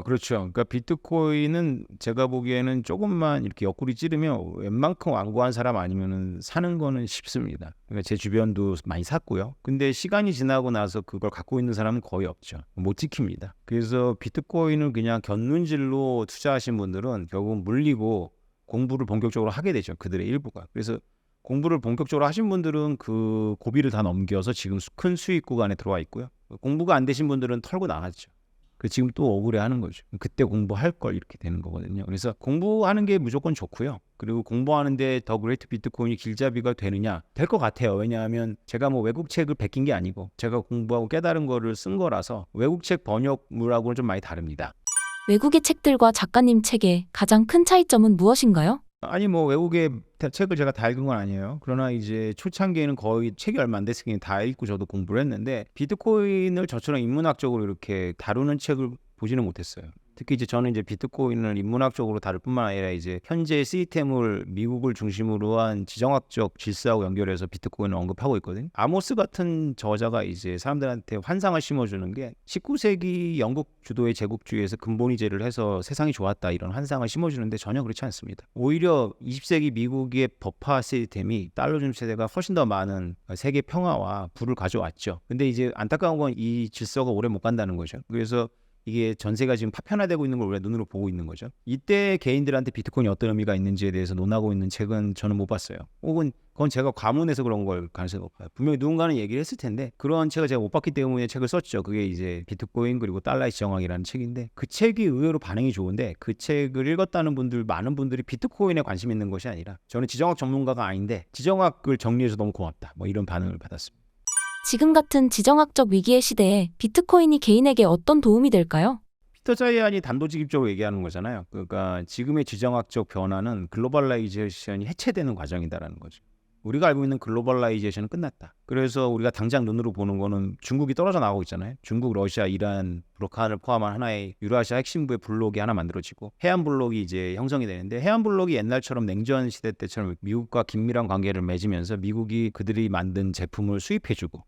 그렇죠. 그러니까 비트코인은 제가 보기에는 조금만 이렇게 옆구리 찌르면 웬만큼 완고한 사람 아니면은 사는 거는 쉽습니다. 그러니까 제 주변도 많이 샀고요. 근데 시간이 지나고 나서 그걸 갖고 있는 사람은 거의 없죠. 못 지킵니다. 그래서 비트코인을 그냥 곁눈질로 투자하신 분들은 결국 물리고 공부를 본격적으로 하게 되죠. 그들의 일부가. 그래서 공부를 본격적으로 하신 분들은 그 고비를 다 넘겨서 지금 큰 수익 구간에 들어와 있고요. 공부가 안 되신 분들은 털고 나갔죠. 지금 또 억울해하는 거죠. 그때 공부할 걸 이렇게 되는 거거든요. 그래서 공부하는 게 무조건 좋고요. 그리고 공부하는데 더 그레이트 비트코인이 길잡이가 되느냐? 될 것 같아요. 왜냐하면 제가 뭐 외국 책을 베낀 게 아니고 제가 공부하고 깨달은 거를 쓴 거라서 외국 책 번역물하고는 좀 많이 다릅니다. 외국의 책들과 작가님 책의 가장 큰 차이점은 무엇인가요? 아니 뭐 외국의 책을 제가 다 읽은 건 아니에요. 그러나 이제 초창기에는 거의 책이 얼마 안 됐으니 다 읽고 저도 공부를 했는데 비트코인을 저처럼 인문학적으로 이렇게 다루는 책을 보지는 못했어요. 특히 이제 저는 이제 비트코인을 인문학적으로 다룰 뿐만 아니라 이제 현재 시스템을 미국을 중심으로 한 지정학적 질서하고 연결해서 비트코인을 언급하고 있거든요. 아모스 같은 저자가 이제 사람들한테 환상을 심어주는 게 19세기 영국 주도의 제국주의에서 근본이제를 해서 세상이 좋았다 이런 환상을 심어주는데 전혀 그렇지 않습니다. 오히려 20세기 미국의 법화 시스템이 달러 중심 세대가 훨씬 더 많은 세계 평화와 부를 가져왔죠. 근데 이제 안타까운 건 이 질서가 오래 못 간다는 거죠. 그래서 이게 전세가 지금 파편화되고 있는 걸 우리가 눈으로 보고 있는 거죠. 이때 개인들한테 비트코인이 어떤 의미가 있는지에 대해서 논하고 있는 책은 저는 못 봤어요. 혹은 그건 제가 과문해서 그런 걸 가능성이 높아요. 분명히 누군가는 얘기를 했을 텐데 그런 책을 제가 못 봤기 때문에 책을 썼죠. 그게 이제 비트코인 그리고 달러의 지정학이라는 책인데 그 책이 의외로 반응이 좋은데 그 책을 읽었다는 분들 많은 분들이 비트코인에 관심 있는 것이 아니라 저는 지정학 전문가가 아닌데 지정학을 정리해서 너무 고맙다 뭐 이런 반응을 받았습니다. 지금 같은 지정학적 위기의 시대에 비트코인이 개인에게 어떤 도움이 될까요? 피터 자이안이 단도직입적으로 얘기하는 거잖아요. 그러니까 지금의 지정학적 변화는 글로벌라이제이션이 해체되는 과정이다라는 거죠. 우리가 알고 있는 글로벌라이제이션은 끝났다. 그래서 우리가 당장 눈으로 보는 거는 중국이 떨어져 나가고 있잖아요. 중국, 러시아, 이란, 북한을 포함한 하나의 유라시아 핵심부의 블록이 하나 만들어지고 해안 블록이 이제 형성이 되는데 해안 블록이 옛날처럼 냉전 시대 때처럼 미국과 긴밀한 관계를 맺으면서 미국이 그들이 만든 제품을 수입해주고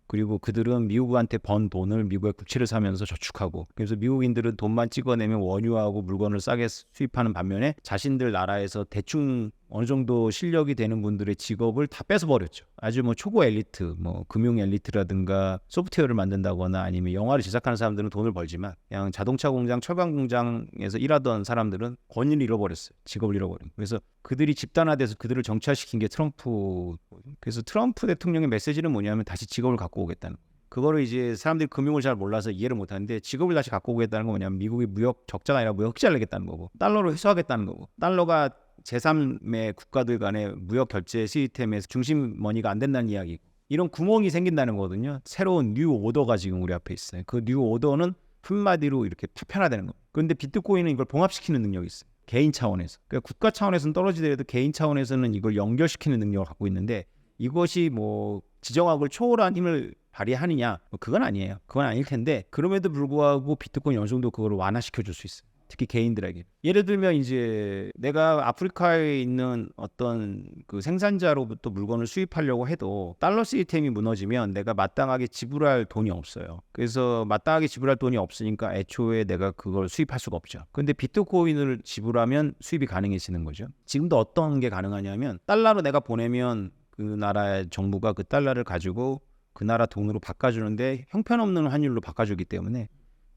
그리고 그들은 미국한테 번 돈을 미국의 국채를 사면서 저축하고 그래서 미국인들은 돈만 찍어내면 원유하고 물건을 싸게 수입하는 반면에 자신들 나라에서 대충 어느 정도 실력이 되는 분들의 직업을 다 뺏어버렸죠. 아주 뭐 초고 엘리트, 뭐 금융 엘리트라든가 소프트웨어를 만든다거나 아니면 영화를 제작하는 사람들은 돈을 벌지만 그냥 자동차 공장, 철강 공장에서 일하던 사람들은 권위를 잃어버렸어요. 직업을 잃어버린. 그래서 그들이 집단화돼서 그들을 정치화시킨 게 트럼프. 그래서 트럼프 대통령의 메시지는 뭐냐면 다시 직업을 갖고 오겠다는. 그거를 이제 사람들이 금융을 잘 몰라서 이해를 못하는데 직업을 다시 갖고 오겠다는 건 뭐냐면 미국이 무역 적자가 아니라 무역 흑자를 내겠다는 거고 달러로 회수하겠다는 거고 달러가 제3의 국가들 간의 무역 결제 시스템에서 중심 머니가 안 된다는 이야기고 이런 구멍이 생긴다는 거거든요. 새로운 뉴 오더가 지금 우리 앞에 있어요. 그 뉴 오더는 한마디로 이렇게 파편화되는 거예요. 그런데 비트코인은 이걸 봉합시키는 능력이 있어요. 개인 차원에서. 그러니까 국가 차원에서는 떨어지더라도 개인 차원에서는 이걸 연결시키는 능력을 갖고 있는데 이것이 뭐 지정학을 초월한 힘을 발휘하느냐? 뭐 그건 아니에요. 그건 아닐 텐데 그럼에도 불구하고 비트코인 어느 정도 그걸 완화시켜 줄 수 있어요. 특히 개인들에게. 예를 들면 이제 내가 아프리카에 있는 어떤 그 생산자로부터 물건을 수입하려고 해도 달러 시스템이 무너지면 내가 마땅하게 지불할 돈이 없어요. 그래서 마땅하게 지불할 돈이 없으니까 애초에 내가 그걸 수입할 수가 없죠. 근데 비트코인을 지불하면 수입이 가능해지는 거죠. 지금도 어떤 게 가능하냐면 달러로 내가 보내면 그 나라의 정부가 그 달러를 가지고 그 나라 돈으로 바꿔주는데 형편없는 환율로 바꿔주기 때문에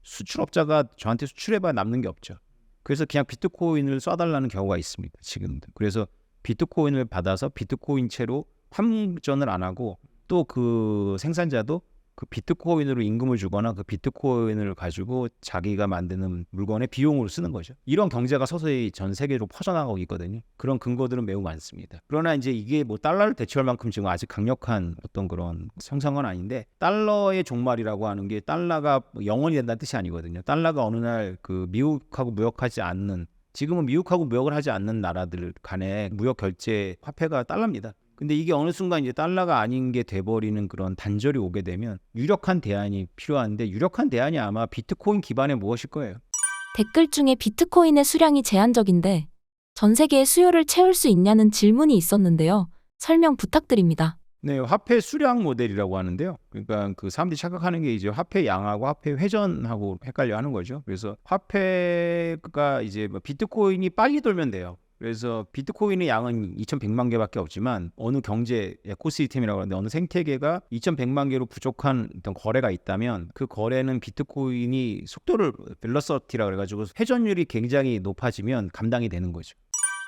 수출업자가 저한테 수출해봐야 남는 게 없죠. 그래서 그냥 비트코인을 쏴달라는 경우가 있습니다. 지금도. 그래서 비트코인을 받아서 비트코인채로 환전을 안 하고 또 그 생산자도 그 비트코인으로 임금을 주거나 그 비트코인을 가지고 자기가 만드는 물건의 비용으로 쓰는 거죠. 이런 경제가 서서히 전 세계로 퍼져나가고 있거든요. 그런 근거들은 매우 많습니다. 그러나 이제 이게 뭐 달러를 대체할 만큼 지금 아직 강력한 어떤 그런 형상은 아닌데 달러의 종말이라고 하는 게 달러가 영원히 된다는 뜻이 아니거든요. 달러가 어느 날 그 미국하고 무역하지 않는 지금은 미국하고 무역을 하지 않는 나라들 간의 무역 결제 화폐가 달러입니다. 근데 이게 어느 순간 이제 달러가 아닌 게 돼버리는 그런 단절이 오게 되면 유력한 대안이 필요한데 유력한 대안이 아마 비트코인 기반의 무엇일 거예요. 댓글 중에 비트코인의 수량이 제한적인데 전 세계의 수요를 채울 수 있냐는 질문이 있었는데요. 설명 부탁드립니다. 네, 화폐 수량 모델이라고 하는데요. 그러니까 그 사람들이 착각하는 게 이제 화폐 양하고 화폐 회전하고 헷갈려 하는 거죠. 그래서 화폐가 이제 뭐 비트코인이 빨리 돌면 돼요. 그래서 비트코인의 양은 2100만 개밖에 없지만 어느 경제 에코시스템이라고 하는데 어느 생태계가 2100만 개로 부족한 어떤 거래가 있다면 그 거래는 비트코인이 속도를 벨러서티라고 그래가지고 회전율이 굉장히 높아지면 감당이 되는 거죠.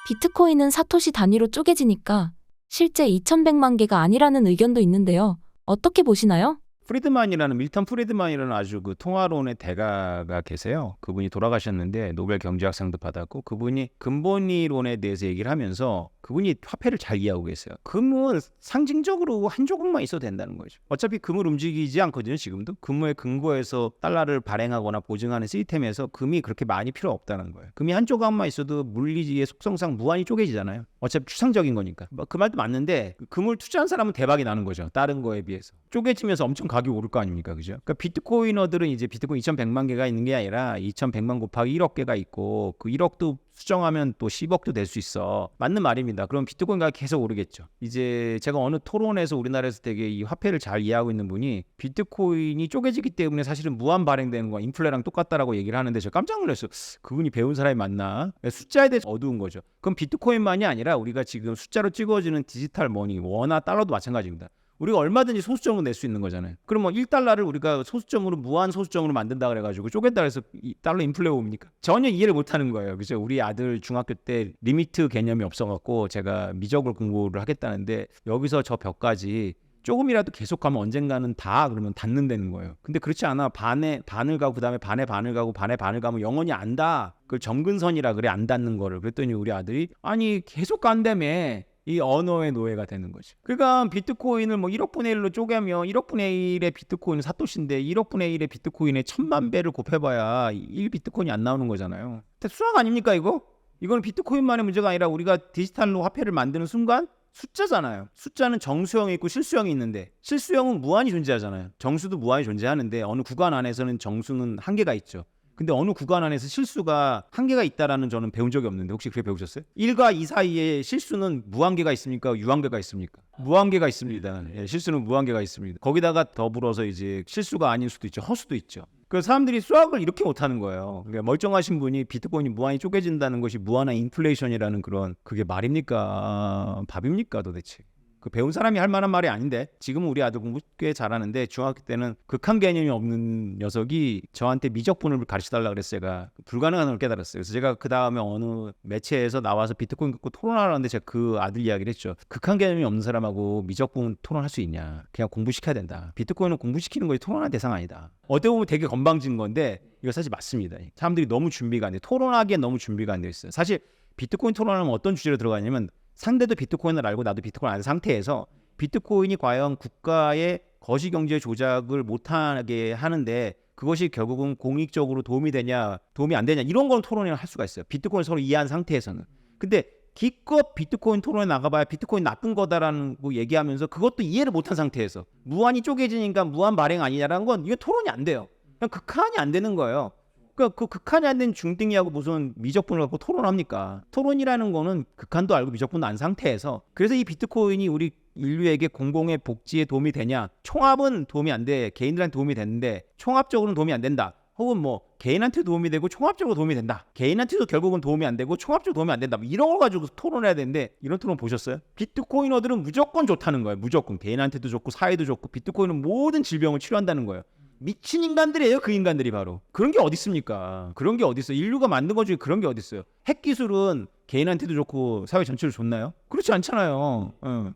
비트코인은 사토시 단위로 쪼개지니까 실제 2100만 개가 아니라는 의견도 있는데요. 어떻게 보시나요? 밀턴 프리드만이라는 아주 그 통화론의 대가가 계세요. 그분이 돌아가셨는데 노벨 경제학상도 받았고 그분이 근본이론에 대해서 얘기를 하면서 그분이 화폐를 잘 이해하고 계세요. 금은 상징적으로 한 조각만 있어도 된다는 거죠. 어차피 금을 움직이지 않거든요. 지금도 금의 근거에서 달러를 발행하거나 보증하는 시스템에서 금이 그렇게 많이 필요 없다는 거예요. 금이 한 조각만 있어도 물리의 속성상 무한히 쪼개지잖아요. 어차피 추상적인 거니까. 그 말도 맞는데 금을 투자한 사람은 대박이 나는 거죠. 다른 거에 비해서. 쪼개지면서 엄청 가격이 오를 거 아닙니까? 그죠? 그러니까 비트코이너들은 이제 비트코인 2100만 개가 있는 게 아니라 2100만 곱하기 1억 개가 있고 그 1억도 수정하면 또 10억도 될 수 있어. 맞는 말입니다. 그럼 비트코인 가격이 계속 오르겠죠. 이제 제가 어느 토론에서 우리나라에서 되게 이 화폐를 잘 이해하고 있는 분이 비트코인이 쪼개지기 때문에 사실은 무한 발행되는 거 인플레랑 똑같다라고 얘기를 하는데 제가 깜짝 놀랐어요. 그분이 배운 사람이 맞나? 숫자에 대해서 어두운 거죠. 그럼 비트코인만이 아니라 우리가 지금 숫자로 찍어지는 디지털 머니, 원화, 달러도 마찬가지입니다. 우리가 얼마든지 소수점으로 낼 수 있는 거잖아요. 그럼 뭐 1달러를 우리가 소수점으로 무한 소수점으로 만든다 그래가지고 쪼갠다 해서 달러 인플레 옵니까? 전혀 이해를 못하는 거예요. 그죠? 우리 아들 중학교 때 리미트 개념이 없어갖고 제가 미적으로 공부를 하겠다는데 여기서 저 벽까지 조금이라도 계속하면 언젠가는 다 그러면 닿는다는 거예요. 근데 그렇지 않아. 반을 가고 그다음에 반을 가고 반을 가면 영원히 안다. 그걸 점근선이라 그래 안 닿는 거를. 그랬더니 우리 아들이 아니 계속 간다며. 이 언어의 노예가 되는 거죠. 그러니까 비트코인을 뭐 1억 분의 1로 쪼개면 1억 분의 1의 비트코인은 사토시인데 1억 분의 1의 비트코인에 1000만 배를 곱해봐야 1 비트코인이 안 나오는 거잖아요. 수학 아닙니까 이거? 이건 비트코인만의 문제가 아니라 우리가 디지털로 화폐를 만드는 순간 숫자잖아요. 숫자는 정수형이 있고 실수형이 있는데 실수형은 무한히 존재하잖아요. 정수도 무한히 존재하는데 어느 구간 안에서는 정수는 한계가 있죠. 근데 어느 구간 안에서 실수가 한계가 있다라는 저는 배운 적이 없는데 혹시 그렇게 배우셨어요? 1과 2 사이에 실수는 무한계가 있습니까? 유한계가 있습니까? 무한계가 있습니다. 예, 실수는 무한계가 있습니다. 거기다가 더불어서 이제 실수가 아닐 수도 있죠. 허수도 있죠. 그 사람들이 수학을 이렇게 못하는 거예요. 그러니까 멀쩡하신 분이 비트코인이 무한히 쪼개진다는 것이 무한한 인플레이션이라는 그런 그게 말입니까? 밥입니까 도대체? 그 배운 사람이 할 만한 말이 아닌데 지금은 우리 아들 공부 꽤 잘하는데 중학교 때는 극한 개념이 없는 녀석이 저한테 미적분을 가르쳐달라 그랬어요. 제가 불가능한 걸 깨달았어요. 그래서 제가 그 다음에 어느 매체에서 나와서 비트코인 갖고 토론하라는데 제가 그 아들 이야기를 했죠. 극한 개념이 없는 사람하고 미적분 토론할 수 있냐. 그냥 공부시켜야 된다. 비트코인은 공부시키는 것이 토론할 대상 아니다. 어떻게 보면 되게 건방진 건데 이거 사실 맞습니다. 사람들이 너무 준비가 안 돼. 토론하기에 너무 준비가 안 돼 있어요. 사실 비트코인 토론하면 어떤 주제로 들어가냐면 상대도 비트코인을 알고 나도 비트코인을 아는 상태에서 비트코인이 과연 국가의 거시경제 조작을 못하게 하는데 그것이 결국은 공익적으로 도움이 되냐 도움이 안 되냐 이런 건 토론을 할 수가 있어요. 비트코인 서로 이해한 상태에서는. 근데 기껏 비트코인 토론에 나가봐야 비트코인 나쁜 거다라는 거 얘기하면서 그것도 이해를 못한 상태에서 무한이 쪼개지니까 무한 발행 아니냐라는 건 이게 토론이 안 돼요. 그냥 극한이 안 되는 거예요. 그러니까 그 극한이 안 된 중딩이하고 무슨 미적분을 갖고 토론합니까? 토론이라는 거는 극한도 알고 미적분도 안 상태에서 그래서 이 비트코인이 우리 인류에게 공공의 복지에 도움이 되냐? 총합은 도움이 안 돼. 개인들한테 도움이 되는데 총합적으로는 도움이 안 된다. 혹은 뭐 개인한테 도움이 되고 총합적으로 도움이 된다. 개인한테도 결국은 도움이 안 되고 총합적으로 도움이 안 된다. 뭐 이런 걸 가지고 토론해야 되는데 이런 토론 보셨어요? 비트코이너들은 무조건 좋다는 거예요. 무조건 개인한테도 좋고 사회도 좋고 비트코인은 모든 질병을 치료한다는 거예요. 미친 인간들이에요. 그 인간들이 바로. 그런 게 어디 있습니까? 그런 게 어디 있어요? 인류가 만든 것 중에 그런 게 어디 있어요? 핵 기술은 개인한테도 좋고 사회 전체로 좋나요? 그렇지 않잖아요.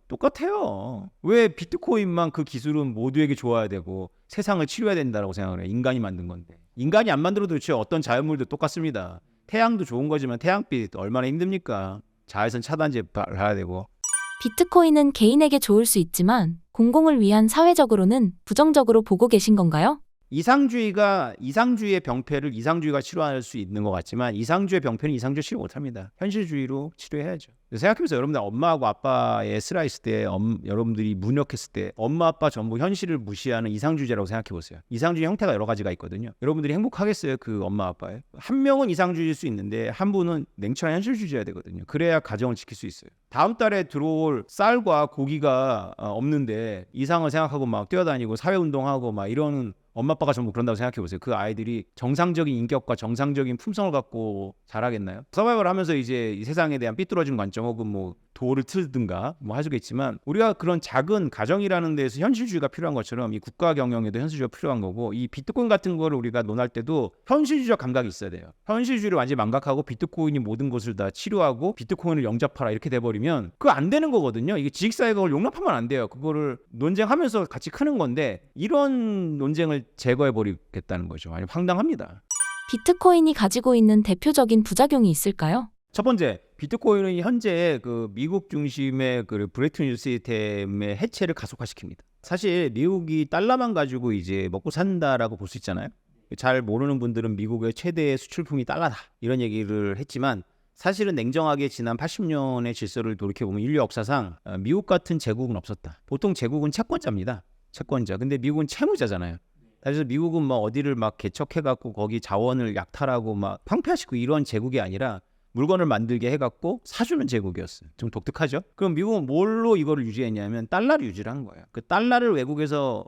똑같아요. 왜 비트코인만 그 기술은 모두에게 좋아야 되고 세상을 치료해야 된다고 생각을 해요? 인간이 만든 건데. 인간이 안 만들어도 도대체 어떤 자연물도 똑같습니다. 태양도 좋은 거지만 태양빛 얼마나 힘듭니까? 자외선 차단제 발라야 되고. 비트코인은 개인에게 좋을 수 있지만 공공을 위한 사회적으로는 부정적으로 보고 계신 건가요? 이상주의의 병폐를 이상주의가 치료할 수 있는 것 같지만 이상주의 병폐는 이상주의 치료 못합니다. 현실주의로 치료해야죠. 생각해보세요. 여러분들 엄마하고 아빠의 슬라이스 때 여러분들이 문역했을 때 엄마 아빠 전부 현실을 무시하는 이상주의자라고 생각해보세요. 이상주의 형태가 여러 가지가 있거든요. 여러분들이 행복하겠어요? 그 엄마 아빠에? 한 명은 이상주의일 수 있는데 한 분은 냉철한 현실주의자야 되거든요. 그래야 가정을 지킬 수 있어요. 다음 달에 들어올 쌀과 고기가 없는데 이상을 생각하고 막 뛰어다니고 사회운동하고 막 이러는 엄마 아빠가 전부 그런다고 생각해보세요. 그 아이들이 정상적인 인격과 정상적인 품성을 갖고 자라겠나요? 서바이벌 하면서 이제 이 세상에 대한 삐뚤어진 관점 혹은 뭐 도를 틀든가 뭐 하시겠지만 우리가 그런 작은 가정이라는 데에서 현실주의가 필요한 것처럼 이 국가 경영에도 현실주의가 필요한 거고 이 비트코인 같은 거를 우리가 논할 때도 현실주의적 감각이 있어야 돼요. 현실주의를 완전히 망각하고 비트코인이 모든 것을 다 치료하고 비트코인을 영접하라 이렇게 돼버리면 그거 안 되는 거거든요. 이게 지식사회가 그걸 용납하면 안 돼요. 그거를 논쟁하면서 같이 크는 건데 이런 논쟁을 제거해버리겠다는 거죠. 아니 황당합니다. 비트코인이 가지고 있는 대표적인 부작용이 있을까요? 첫 번째, 비트코인은 현재 그 미국 중심의 그 브레튼 우드 시스템의 해체를 가속화시킵니다. 사실 미국이 달러만 가지고 이제 먹고 산다라고 볼 수 있잖아요. 잘 모르는 분들은 미국의 최대의 수출품이 달러다 이런 얘기를 했지만 사실은 냉정하게 지난 80년의 질서를 돌이켜보면 인류 역사상 미국 같은 제국은 없었다. 보통 제국은 채권자입니다. 채권자. 근데 미국은 채무자잖아요. 그래서 미국은 뭐 어디를 막 개척해갖고 거기 자원을 약탈하고 막 황폐화시키고 이런 제국이 아니라 물건을 만들게 해갖고 사주는 제국이었어요. 좀 독특하죠? 그럼 미국은 뭘로 이거를 유지했냐면 달러를 유지를 한 거예요. 그 달러를 외국에서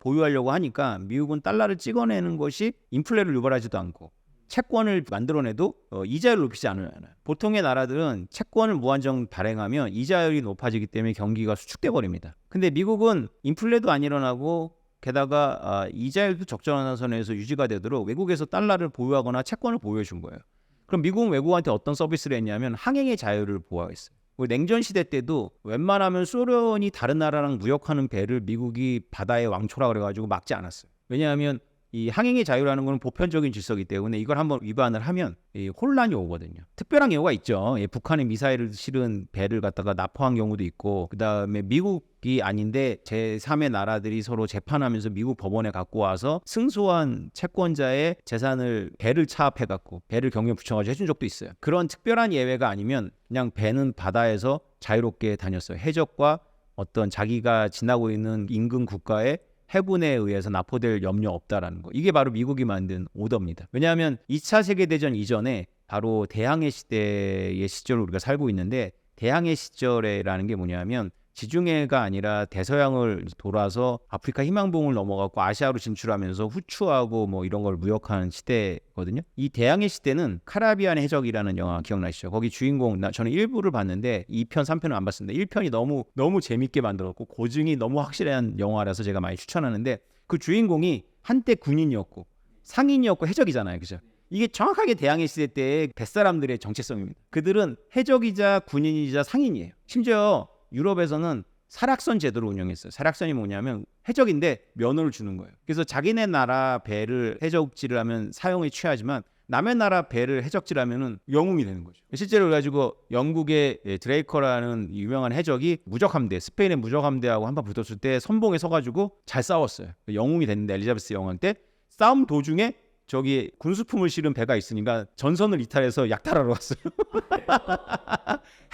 보유하려고 하니까 미국은 달러를 찍어내는 것이 인플레를 유발하지도 않고 채권을 만들어내도 이자율을 높이지 않아요. 보통의 나라들은 채권을 무한정 발행하면 이자율이 높아지기 때문에 경기가 수축돼 버립니다. 근데 미국은 인플레도 안 일어나고 게다가 이자율도 적절한 선에서 유지가 되도록 외국에서 달러를 보유하거나 채권을 보유해 준 거예요. 그럼 미국은 외국한테 어떤 서비스를 했냐면 항행의 자유를 보호했어요. 냉전 시대 때도 웬만하면 소련이 다른 나라랑 무역하는 배를 미국이 바다의 왕초라 그래가지고 막지 않았어요. 왜냐하면 이 항행의 자유라는 것은 보편적인 질서이기 때문에 이걸 한번 위반을 하면 혼란이 오거든요. 특별한 경우가 있죠. 북한의 미사일을 실은 배를 갖다가 납포한 경우도 있고 그다음에 미국이 아닌데 제3의 나라들이 서로 재판하면서 미국 법원에 갖고 와서 승소한 채권자의 재산을 배를 차압해갖고 배를 경매에 붙여가지고 해준 적도 있어요. 그런 특별한 예외가 아니면 그냥 배는 바다에서 자유롭게 다녔어요. 해적과 어떤 자기가 지나고 있는 인근 국가의 해군에 의해서 납포될 염려 없다라는 거. 이게 바로 미국이 만든 오더입니다. 왜냐하면 2차 세계대전 이전에 바로 대항해 시대의 시절을 우리가 살고 있는데 대항해 시절에라는 게 뭐냐면 지중해가 아니라 대서양을 돌아서 아프리카 희망봉을 넘어가고 아시아로 진출하면서 후추하고 뭐 이런 걸 무역하는 시대거든요. 이 대항해 시대는 카리비안 해적이라는 영화 기억나시죠? 거기 주인공 저는 1부를 봤는데 2편, 3편은 안 봤습니다. 1편이 너무 재밌게 만들었고 고증이 너무 확실한 영화라서 제가 많이 추천하는데 그 주인공이 한때 군인이었고 상인이었고 해적이잖아요. 그죠? 이게 정확하게 대항해 시대 때의 뱃사람들의 정체성입니다. 그들은 해적이자 군인이자 상인이에요. 심지어 유럽에서는 설악선 제도를 운영했어요. 설악선이 뭐냐면 해적인데 면허를 주는 거예요. 그래서 자기네 나라 배를 해적질을 하면 사용에 취하지만 남의 나라 배를 해적질하면은 영웅이 되는 거죠. 실제로 그래가지고 영국의 드레이커라는 유명한 해적이 무적함대, 스페인의 무적함대하고 한판 붙었을 때 선봉에 서가지고 잘 싸웠어요. 영웅이 됐는데 엘리자베스 여왕 때 싸움 도중에 저기 군수품을 실은 배가 있으니까 전선을 이탈해서 약탈하러 왔어요.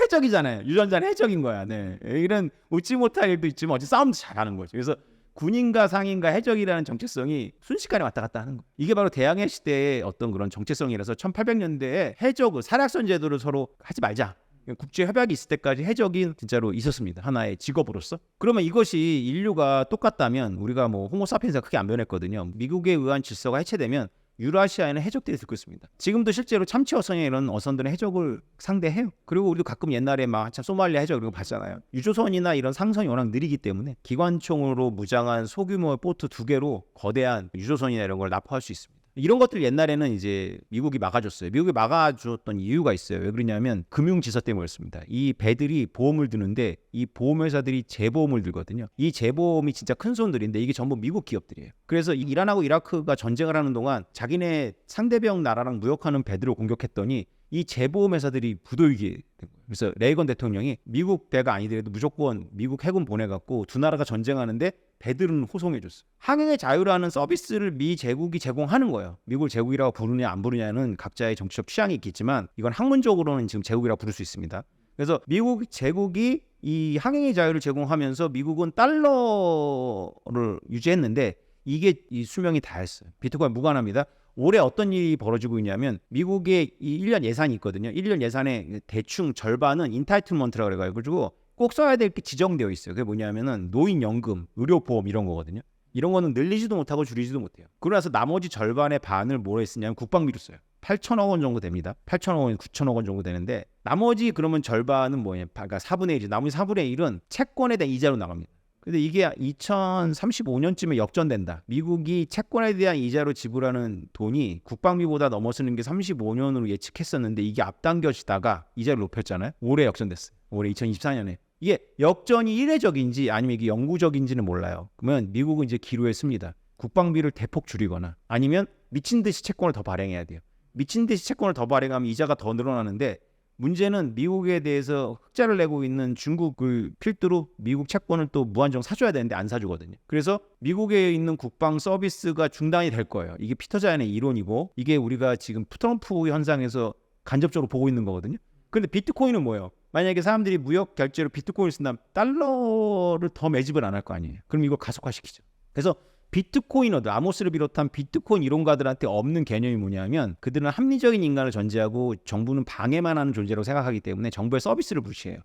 해적이잖아요. 유전자는 해적인 거야. 네. 이런 웃지 못할 일도 있지만 어찌 싸움도 잘하는 거죠. 그래서 군인과 상인과 해적이라는 정체성이 순식간에 왔다 갔다 하는 거예요. 이게 바로 대항해 시대의 어떤 그런 정체성이라서 1800년대에 해적을 사략선 제도를 서로 하지 말자. 국제 협약이 있을 때까지 해적이 진짜로 있었습니다. 하나의 직업으로서. 그러면 이것이 인류가 똑같다면 우리가 뭐 호모사피엔스가 크게 안 변했거든요. 미국에 의한 질서가 해체되면 유라시아에는 해적들이 들고 있습니다. 지금도 실제로 참치 어선이나 이런 어선들은 해적을 상대해요. 그리고 우리도 가끔 옛날에 막 참 소말리아 해적 이런 거 봤잖아요. 유조선이나 이런 상선이 워낙 느리기 때문에 기관총으로 무장한 소규모의 보트 2개로 거대한 유조선이나 이런 걸 납포할 수 있습니다. 이런 것들 옛날에는 이제 미국이 막아줬어요. 미국이 막아줬던 이유가 있어요. 왜 그러냐면 금융지사 때문이었습니다. 이 배들이 보험을 드는데 이 보험회사들이 재보험을 들거든요. 이 재보험이 진짜 큰 손들인데 이게 전부 미국 기업들이에요. 그래서 이란하고 이라크가 전쟁을 하는 동안 자기네 상대방 나라랑 무역하는 배들을 공격했더니 이 재보험회사들이 부도이게 된 거예요. 그래서 레이건 대통령이 미국 배가 아니더라도 무조건 미국 해군 보내갖고 두 나라가 전쟁하는데 배들은 호송해줬어. 항행의 자유라는 서비스를 미 제국이 제공하는 거예요. 미국을 제국이라고 부르냐 안 부르냐는 각자의 정치적 취향이 있겠지만 이건 학문적으로는 지금 제국이라고 부를 수 있습니다. 그래서 미국 제국이 이 항행의 자유를 제공하면서 미국은 달러를 유지했는데 이게 이 수명이 다했어요. 비트코인 무관합니다. 올해 어떤 일이 벌어지고 있냐면 미국의 이 1년 예산이 있거든요. 1년 예산의 대충 절반은 인타이틀먼트라고 그래가지고 꼭 써야 될 게 지정되어 있어요. 그게 뭐냐면은 노인연금, 의료보험 이런 거거든요. 이런 거는 늘리지도 못하고 줄이지도 못해요. 그러나서 나머지 절반의 반을 뭐에 쓰냐면 국방비로 써요. 8천억 원 정도 됩니다. 8천억 원, 9천억 원 정도 되는데 나머지 그러면 절반은 뭐예요? 그러니까 4분의 1이죠. 나머지 4분의 1은 채권에 대한 이자로 나갑니다. 근데 이게 2035년쯤에 역전된다. 미국이 채권에 대한 이자로 지불하는 돈이 국방비보다 넘어서는 게 35년으로 예측했었는데 이게 앞당겨지다가 이자를 높였잖아요. 올해 역전됐어요. 올해 2024년에. 이게 역전이 일회적인지 아니면 이게 영구적인지는 몰라요. 그러면 미국은 이제 기로에 씁니다. 국방비를 대폭 줄이거나 아니면 미친 듯이 채권을 더 발행해야 돼요. 미친 듯이 채권을 더 발행하면 이자가 더 늘어나는데 문제는 미국에 대해서 흑자를 내고 있는 중국을 필두로 미국 채권을 또 무한정 사줘야 되는데 안 사주거든요. 그래서 미국에 있는 국방 서비스가 중단이 될 거예요. 이게 피터 자연의 이론이고 이게 우리가 지금 트럼프 현상에서 간접적으로 보고 있는 거거든요. 그런데 비트코인은 뭐예요? 만약에 사람들이 무역 결제로 비트코인을 쓴다면 달러를 더 매집을 안 할 거 아니에요. 그럼 이거 가속화시키죠. 그래서 비트코이너들, 아모스를 비롯한 비트코인 이론가들한테 없는 개념이 뭐냐면 그들은 합리적인 인간을 전제하고 정부는 방해만 하는 존재라고 생각하기 때문에 정부의 서비스를 무시해요.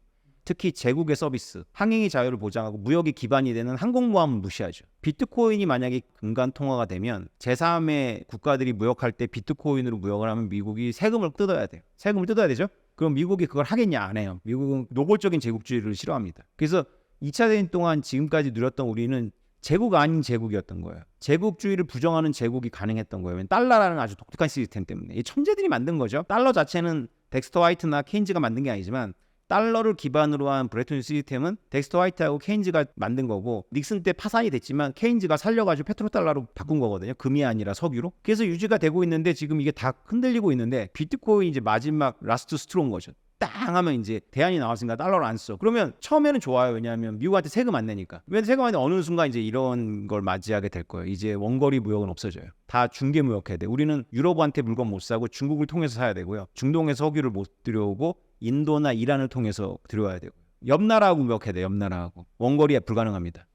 특히 제국의 서비스, 항행의 자유를 보장하고 무역이 기반이 되는 항공모함은 무시하죠. 비트코인이 만약에 근간 통화가 되면 제3의 국가들이 무역할 때 비트코인으로 무역을 하면 미국이 세금을 뜯어야 돼요. 세금을 뜯어야 되죠. 그럼 미국이 그걸 하겠냐? 안 해요. 미국은 노골적인 제국주의를 싫어합니다. 그래서 2차 대전 동안 지금까지 누렸던 우리는 제국 아닌 제국이었던 거예요. 제국주의를 부정하는 제국이 가능했던 거예요. 달러라는 아주 독특한 시스템 때문에. 이 천재들이 만든 거죠. 달러 자체는 덱스터 화이트나 케인즈가 만든 게 아니지만 달러를 기반으로 한 브레튼 우드 시스템은 덱스터 화이트하고 케인즈가 만든 거고 닉슨 때 파산이 됐지만 케인즈가 살려가지고 페트로달러로 바꾼 거거든요. 금이 아니라 석유로. 그래서 유지가 되고 있는데 지금 이게 다 흔들리고 있는데 비트코인 이제 마지막 라스트 스트롱 거죠. 땅 하면 이제 대안이 나왔으니까 달러를 안 써. 그러면 처음에는 좋아요. 왜냐하면 미국한테 세금 안 내니까. 왜 세금 안 내? 어느 순간 이제 이런 걸 맞이하게 될 거예요. 이제 원거리 무역은 없어져요. 다 중개 무역해야 돼. 우리는 유럽한테 물건 못 사고 중국을 통해서 사야 되고요. 중동에 석유를 못 들여오고 인도나 이란을 통해서 들여와야 되고. 옆 나라하고 무역해야 돼. 옆 나라하고. 원거리에 불가능합니다.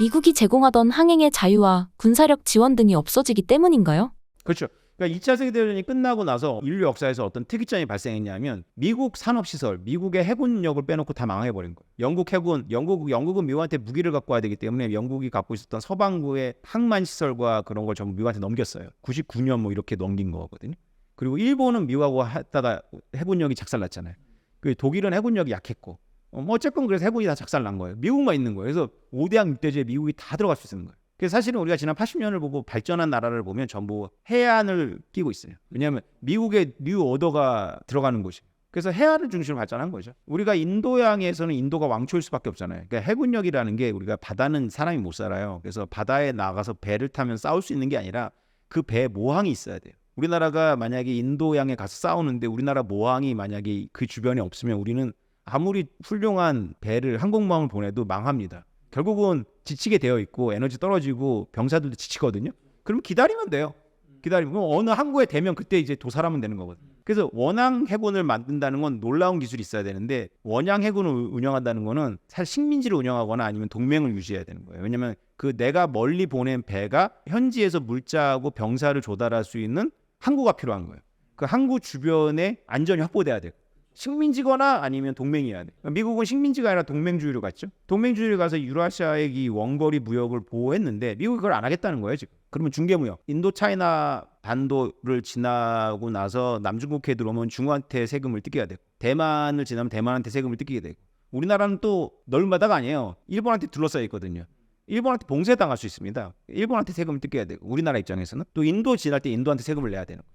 미국이 제공하던 항행의 자유와 군사력 지원 등이 없어지기 때문인가요? 그렇죠. 그러니까 2차 세계대전이 끝나고 나서 인류 역사에서 어떤 특이점이 발생했냐면 미국 산업시설, 미국의 해군력을 빼놓고 다 망해버린 거예요. 영국 해군, 영국은 미국한테 무기를 갖고 와야 되기 때문에 영국이 갖고 있었던 서방부의 항만시설과 그런 걸 전부 미국한테 넘겼어요. 99년 뭐 이렇게 넘긴 거거든요. 그리고 일본은 미국하고 했다가 해군력이 작살났잖아요. 그 독일은 해군력이 약했고 뭐 어쨌건 그래서 해군이 다 작살난 거예요. 미국만 있는 거예요. 그래서 5대양 6대제에 미국이 다 들어갈 수 있는 거예요. 그래서 사실은 우리가 지난 80년을 보고 발전한 나라를 보면 전부 해안을 끼고 있어요. 왜냐하면 미국의 뉴 오더가 들어가는 곳이에요. 그래서 해안을 중심으로 발전한 거죠. 우리가 인도양에서는 인도가 왕초일 수밖에 없잖아요. 그러니까 해군력이라는 게 우리가 바다는 사람이 못 살아요. 그래서 바다에 나가서 배를 타면 싸울 수 있는 게 아니라 그 배 모항이 있어야 돼요. 우리나라가 만약에 인도양에 가서 싸우는데 우리나라 모항이 만약에 그 주변에 없으면 우리는 아무리 훌륭한 배를 항공모함을 보내도 망합니다. 결국은 지치게 되어 있고 에너지 떨어지고 병사들도 지치거든요. 그럼 기다리면 돼요. 기다리면 어느 항구에 되면 그때 이제 도살하면 되는 거거든. 그래서 원양 해군을 만든다는 건 놀라운 기술이 있어야 되는데 원양 해군을 운영한다는 거는 사실 식민지를 운영하거나 아니면 동맹을 유지해야 되는 거예요. 왜냐하면 그 내가 멀리 보낸 배가 현지에서 물자하고 병사를 조달할 수 있는 항구가 필요한 거예요. 그 항구 주변에 안전이 확보돼야 돼요. 식민지거나 아니면 동맹이어야 돼. 미국은 식민지가 아니라 동맹주의로 갔죠. 동맹주의로 가서 유라시아의 이 원거리 무역을 보호했는데 미국이 그걸 안 하겠다는 거예요 지금. 그러면 중개무역, 인도 차이나 반도를 지나고 나서 남중국해에 들어오면 중국한테 세금을 뜯겨야 되고 대만을 지나면 대만한테 세금을 뜯기게 되고 우리나라는 또 넓은 바다가 아니에요. 일본한테 둘러싸여 있거든요. 일본한테 봉쇄당할 수 있습니다. 일본한테 세금을 뜯겨야 되고 우리나라 입장에서는 또 인도 지날 때 인도한테 세금을 내야 되는 거죠.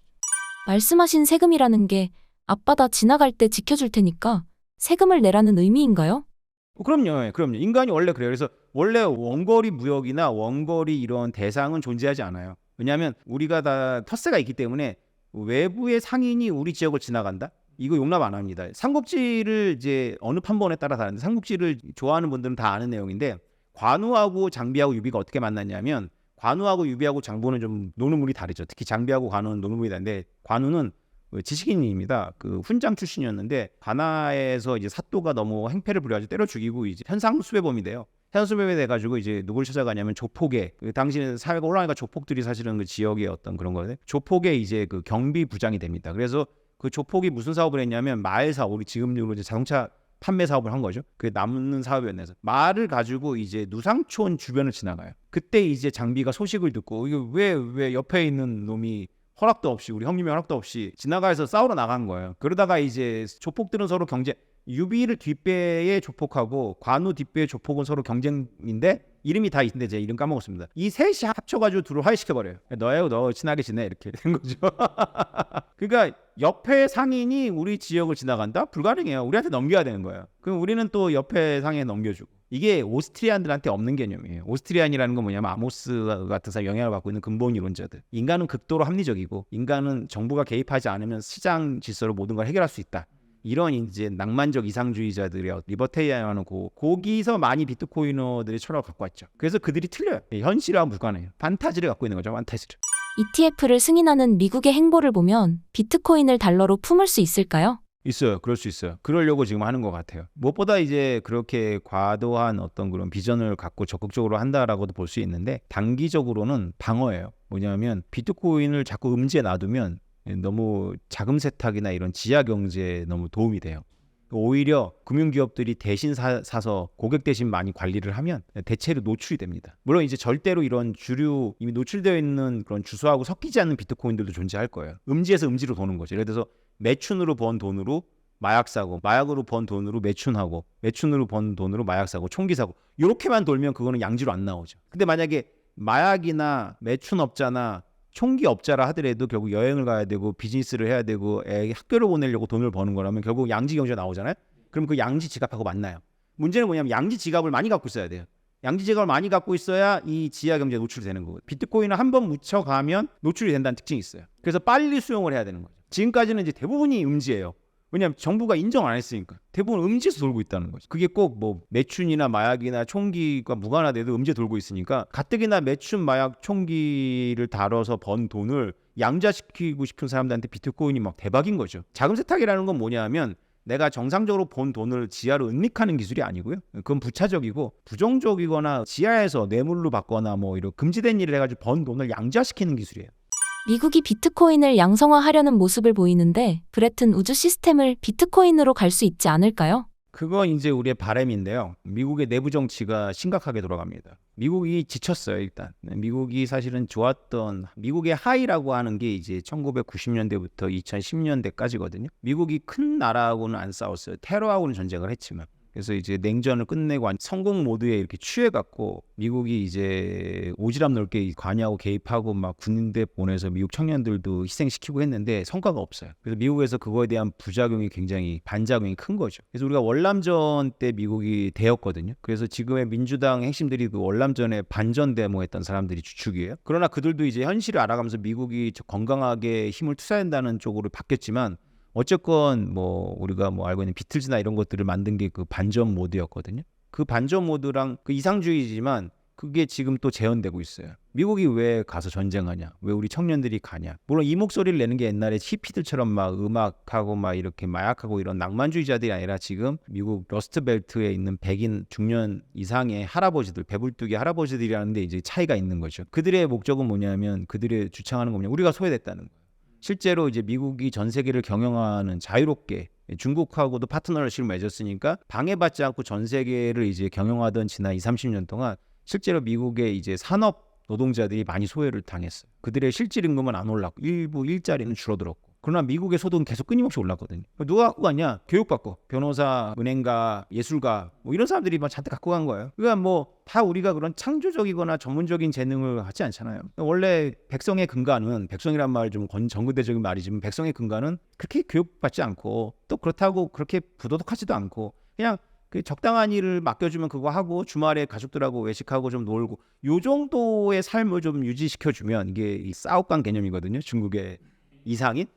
말씀하신 세금이라는 게 앞바다 지나갈 때 지켜줄 테니까 세금을 내라는 의미인가요? 그럼요. 인간이 원래 그래요. 그래서 원래 원거리 무역이나 원거리 이런 대상은 존재하지 않아요. 왜냐하면 우리가 다 텃세가 있기 때문에 외부의 상인이 우리 지역을 지나간다? 이거 용납 안 합니다. 삼국지를 이제 어느 판본에 따라 다른데 삼국지를 좋아하는 분들은 다 아는 내용인데 관우하고 장비하고 유비가 어떻게 만났냐면 관우하고 유비하고 장보는 좀 노는 물이 다르죠. 특히 장비하고 관우는 노는 물이 다른데 관우는 지식인입니다. 그 훈장 출신이었는데 가나에서 이제 사또가 너무 행패를 부려가지고 때려 죽이고 이제 현상 수배범이 돼요. 현상 수배범이 돼가지고 이제 누굴 찾아가냐면 조폭의 그 당시는 사회가 올라가니까 조폭들이 사실은 그 지역의 어떤 그런 거예요. 조폭의 이제 그 경비 부장이 됩니다. 그래서 그 조폭이 무슨 사업을 했냐면 말 사업, 우리 지금으로 이제 자동차 판매 사업을 한 거죠. 그게 남는 사업이었는데 말을 가지고 이제 누상촌 주변을 지나가요. 그때 이제 장비가 소식을 듣고 이거 왜 옆에 있는 놈이 허락도 없이 우리 형님의 허락도 없이 지나가서 싸우러 나간 거예요. 그러다가 이제 조폭들은 서로 경쟁, 유비를 뒷배의 조폭하고 관우 뒷배의 조폭은 서로 경쟁인데 이름이 다 있는데 제 이름 까먹었습니다. 이 셋이 합쳐가지고 둘을 화해시켜버려요. 너 친하게 지내 이렇게 된 거죠. 그러니까 옆에 상인이 우리 지역을 지나간다? 불가능해요. 우리한테 넘겨야 되는 거예요. 그럼 우리는 또 옆에 상인에 넘겨주고. 이게 오스트리안들한테 없는 개념이에요. 오스트리안이라는 건 뭐냐면 아모스 같은 사람 영향을 받고 있는 근본 이론자들. 인간은 극도로 합리적이고 인간은 정부가 개입하지 않으면 시장 질서로 모든 걸 해결할 수 있다. 이런 이제 낭만적 이상주의자들의 리버테리안하는 거기서 많이 비트코이너들이 철학을 갖고 왔죠. 그래서 그들이 틀려요. 현실과 무관해요. 판타지를 갖고 있는 거죠. 판타지를. ETF를 승인하는 미국의 행보를 보면 비트코인을 달러로 품을 수 있을까요? 있어요. 그럴 수 있어요. 그러려고 지금 하는 것 같아요. 무엇보다 이제 그렇게 과도한 어떤 그런 비전을 갖고 적극적으로 한다라고도 볼 수 있는데 단기적으로는 방어예요. 뭐냐면 비트코인을 자꾸 음지에 놔두면 너무 자금 세탁이나 이런 지하 경제에 너무 도움이 돼요. 오히려 금융기업들이 대신 사서 고객 대신 많이 관리를 하면 대체로 노출이 됩니다. 물론 이제 절대로 이런 주류 이미 노출되어 있는 그런 주소하고 섞이지 않는 비트코인들도 존재할 거예요. 음지에서 음지로 도는 거죠. 예를 들어서 매춘으로 번 돈으로 마약 사고, 마약으로 번 돈으로 매춘하고, 매춘으로 번 돈으로 마약 사고, 총기 사고 이렇게만 돌면 그거는 양지로 안 나오죠. 근데 만약에 마약이나 매춘업자나 총기업자라 하더라도 결국 여행을 가야 되고 비즈니스를 해야 되고 애 학교를 보내려고 돈을 버는 거라면 결국 양지 경제가 나오잖아요. 그럼 그 양지 지갑하고 만나요. 문제는 뭐냐면 양지 지갑을 많이 갖고 있어야 돼요. 양지 지갑을 많이 갖고 있어야 이 지하 경제에 노출이 되는 거고 비트코인을 한번 묻혀가면 노출이 된다는 특징이 있어요. 그래서 빨리 수용을 해야 되는 거죠. 지금까지는 이제 대부분이 음지예요. 왜냐하면 정부가 인정 안 했으니까 대부분 음지에서 돌고 있다는 거죠. 그게 꼭 뭐 매춘이나 마약이나 총기가 무관하돼도 음지에 돌고 있으니까 가뜩이나 매춘, 마약, 총기를 다뤄서 번 돈을 양자시키고 싶은 사람들한테 비트코인이 막 대박인 거죠. 자금 세탁이라는 건 뭐냐면 내가 정상적으로 본 돈을 지하로 은닉하는 기술이 아니고요. 그건 부차적이고 부정적이거나 지하에서 뇌물로 받거나 뭐 이런 금지된 일을 해가지고 번 돈을 양자시키는 기술이에요. 미국이 비트코인을 양성화하려는 모습을 보이는데 브레튼 우주 시스템을 비트코인으로 갈 수 있지 않을까요? 그건 이제 우리의 바람인데요. 미국의 내부 정치가 심각하게 돌아갑니다. 미국이 지쳤어요, 일단. 미국이 사실은 좋았던 미국의 하이라고 하는 게 이제 1990년대부터 2010년대까지거든요. 미국이 큰 나라하고는 안 싸웠어요. 테러하고는 전쟁을 했지만. 그래서 이제 냉전을 끝내고 성공 모드에 이렇게 취해갖고 미국이 이제 오지랖 넓게 관여하고 개입하고 막 군대 보내서 미국 청년들도 희생시키고 했는데 성과가 없어요. 그래서 미국에서 그거에 대한 부작용이 굉장히 반작용이 큰 거죠. 그래서 우리가 월남전 때 미국이 대였거든요. 그래서 지금의 민주당 핵심들이 그 월남전에 반전 데모했던 사람들이 주축이에요. 그러나 그들도 이제 현실을 알아가면서 미국이 건강하게 힘을 투자한다는 쪽으로 바뀌었지만 어쨌건 뭐 우리가 뭐 알고 있는 비틀즈나 이런 것들을 만든 게 그 반전 모드였거든요. 그 반전 모드랑 그 이상주의지만 그게 지금 또 재현되고 있어요. 미국이 왜 가서 전쟁하냐? 왜 우리 청년들이 가냐? 물론 이 목소리를 내는 게 옛날에 히피들처럼 막 음악하고 막 이렇게 마약하고 이런 낭만주의자들이 아니라 지금 미국 러스트벨트에 있는 백인 중년 이상의 할아버지들, 배불뚝이 할아버지들이라는데 이제 차이가 있는 거죠. 그들의 목적은 뭐냐면 그들의 주창하는 거 뭐냐? 우리가 소외됐다는 거예요. 실제로 이제 미국이 전 세계를 경영하는 자유롭게 중국하고도 파트너십을 맺었으니까 방해받지 않고 전 세계를 이제 경영하던 지난 20-30년 동안 실제로 미국의 이제 산업 노동자들이 많이 소외를 당했어요. 그들의 실질 임금은 안 올랐고 일부 일자리는 줄어들었고 그러나 미국의 소득은 계속 끊임없이 올랐거든요. 누가 갖고 갔냐? 교육받고 변호사, 은행가, 예술가 뭐 이런 사람들이 막 잔뜩 갖고 간 거예요. 그러니까 뭐 다 우리가 그런 창조적이거나 전문적인 재능을 갖지 않잖아요. 원래 백성의 근간은 백성이란 말 좀 전근대적인 말이지만 백성의 근간은 그렇게 교육받지 않고 또 그렇다고 그렇게 부도덕하지도 않고 그냥 그 적당한 일을 맡겨주면 그거 하고 주말에 가족들하고 외식하고 좀 놀고 요 정도의 삶을 좀 유지시켜주면 이게 이 싸움관 개념이거든요. 중국의 이상인.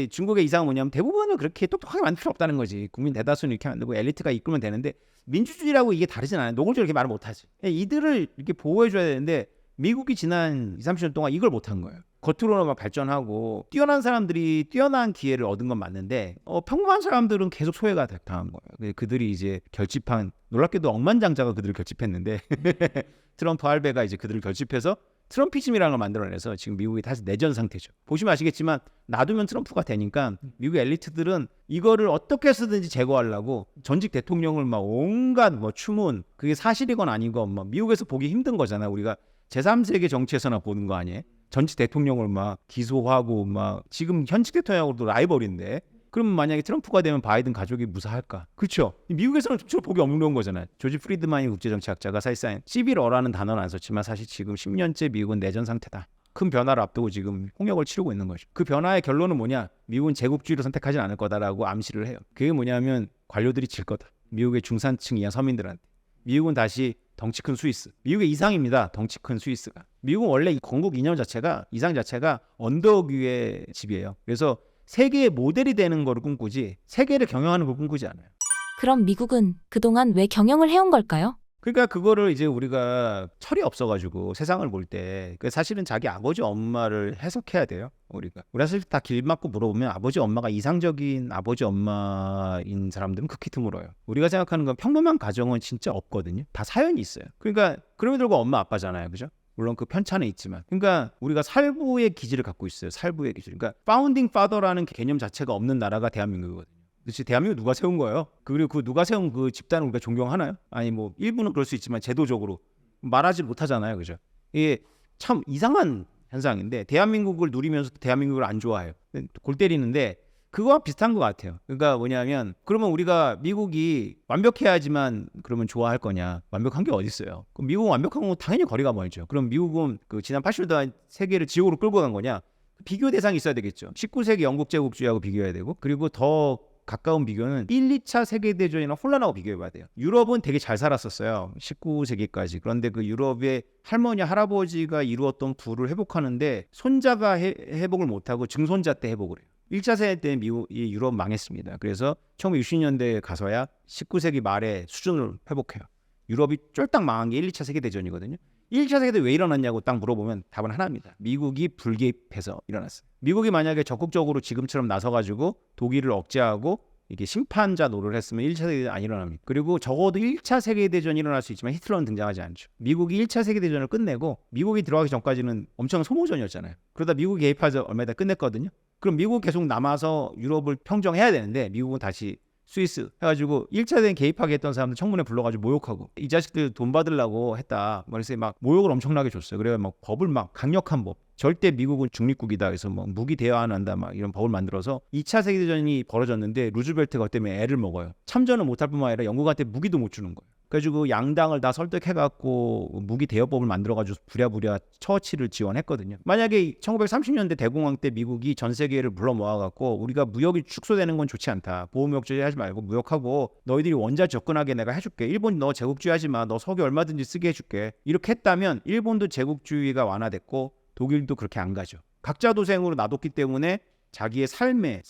중국의 이상은 뭐냐면 대부분은 그렇게 똑똑하게 만들 필요 없다는 거지. 국민 대다수는 이렇게 만들고 엘리트가 이끌면 되는데 민주주의라고 이게 다르진 않아요. 노골적으로 이렇게 말을 못하지. 이들을 이렇게 보호해줘야 되는데 미국이 지난 20-30년 동안 이걸 못한 거예요. 겉으로는 막 발전하고 뛰어난 사람들이 뛰어난 기회를 얻은 건 맞는데 평범한 사람들은 계속 소외가 당한 거예요. 그들이 이제 결집한 놀랍게도 억만장자가 그들을 결집했는데 트럼프 할배가 이제 그들을 결집해서 트럼피즘이라는 걸 만들어내서 지금 미국이 다시 내전 상태죠. 보시면 아시겠지만 놔두면 트럼프가 되니까 미국 엘리트들은 이거를 어떻게 해서든지 제거하려고 전직 대통령을 막 온갖 뭐 추문 그게 사실이건 아니건 막 미국에서 보기 힘든 거잖아. 우리가 제3세계 정치에서나 보는 거 아니에요? 전직 대통령을 막 기소하고 막 지금 현직 대통령하고도 라이벌인데 그러면 만약에 트럼프가 되면 바이든 가족이 무사할까? 그렇죠. 미국에서는 주로 보기 어려운 거잖아요. 조지 프리드만이 국제정치학자가 사실상 시빌어라는 단어는 안 썼지만 사실 지금 10년째 미국은 내전 상태다. 큰 변화를 앞두고 지금 홍역을 치르고 있는 거죠. 그 변화의 결론은 뭐냐? 미국은 제국주의를 선택하지 않을 거다라고 암시를 해요. 그게 뭐냐면 관료들이 질 거다. 미국의 중산층 이하 서민들한테. 미국은 다시 덩치 큰 스위스. 미국의 이상입니다. 덩치 큰 스위스가. 미국은 원래 건국 이념 자체가 이상 자체가 언덕 위의 집이에요. 그래서 세계의 모델이 되는 거를 꿈꾸지 세계를 경영하는 걸 꿈꾸지 않아요. 그럼 미국은 그동안 왜 경영을 해온 걸까요? 그러니까 그거를 이제 우리가 철이 없어가지고 세상을 볼 때 사실은 자기 아버지 엄마를 해석해야 돼요. 우리가 사실 다 길 막고 물어보면 아버지 엄마가 이상적인 아버지 엄마인 사람들은 극히 드물어요. 우리가 생각하는 건 평범한 가정은 진짜 없거든요. 다 사연이 있어요. 그러니까 그럼에도 불구하고 엄마 아빠잖아요. 그죠? 물론 그 편차는 있지만 그러니까 우리가 살부의 기질을 갖고 있어요. 살부의 기질. 그러니까 파운딩 파더라는 개념 자체가 없는 나라가 대한민국이거든요. 그렇지. 대한민국 누가 세운 거예요? 그리고 그 누가 세운 그 집단을 우리가 존경하나요? 아니 뭐 일부는 그럴 수 있지만 제도적으로 말하지 못하잖아요. 그죠? 이게 참 이상한 현상인데 대한민국을 누리면서 대한민국을 안 좋아해요. 골 때리는데 그거와 비슷한 것 같아요. 그러니까 뭐냐면 그러면 우리가 미국이 완벽해야지만 그러면 좋아할 거냐? 완벽한 게 어디 있어요? 그럼 미국은 완벽한 건 당연히 거리가 멀죠. 그럼 미국은 그 지난 80년 동안 세계를 지옥으로 끌고 간 거냐? 비교 대상이 있어야 되겠죠. 19세기 영국 제국주의하고 비교해야 되고 그리고 더 가까운 비교는 1, 2차 세계대전이나 혼란하고 비교해봐야 돼요. 유럽은 되게 잘 살았었어요. 19세기까지. 그런데 그 유럽의 할머니, 할아버지가 이루었던 부를 회복하는데 손자가 회복을 못하고 증손자 때 회복을 해요. 1차 세계 때 미국이 유럽 망했습니다. 그래서 1960년대에 가서야 19세기 말에 수준을 회복해요. 유럽이 쫄딱 망한 게 1, 2차 세계대전이거든요. 1차 세계대전 왜 일어났냐고 딱 물어보면 답은 하나입니다. 미국이 불개입해서 일어났어요. 미국이 만약에 적극적으로 지금처럼 나서가지고 독일을 억제하고 이게 심판자 노릇을 했으면 1차 세계대전 안 일어납니다. 그리고 적어도 1차 세계대전이 일어날 수 있지만 히틀러는 등장하지 않죠. 미국이 1차 세계대전을 끝내고 미국이 들어가기 전까지는 엄청난 소모전이었잖아요. 그러다 미국이 개입해서 얼마 있다 끝냈거든요. 그럼 미국 계속 남아서 유럽을 평정해야 되는데 미국은 다시 스위스 해가지고 1차 대전 개입하게 했던 사람들 청문회 불러가지고 모욕하고 이 자식들 돈 받으려고 했다. 그래서 막 모욕을 엄청나게 줬어요. 그래서 막 법을 막 강력한 법. 절대 미국은 중립국이다. 그래서 뭐 무기 대여 안 한다. 막 이런 법을 만들어서 2차 세계대전이 벌어졌는데 루즈벨트가 때문에 애를 먹어요. 참전을 못할 뿐만 아니라 영국한테 무기도 못 주는 거예요. 그래가지고 양당을 다 설득해갖고 무기 대여법을 만들어가지고 부랴부랴 처치를 지원했거든요. 만약에 1930년대 대공황 때 미국이 전 세계를 불러 모아갖고 우리가 무역이 축소되는 건 좋지 않다. 보호무역 조제 하지 말고 무역하고 너희들이 원자 접근하게 내가 해줄게. 일본 너 제국주의 하지 마. 너 석유 얼마든지 쓰게 해줄게. 이렇게 했다면 일본도 제국주의가 완화됐고 독일도 그렇게 안 가죠. 각자 도생으로 놔뒀기 때문에 자기의 삶의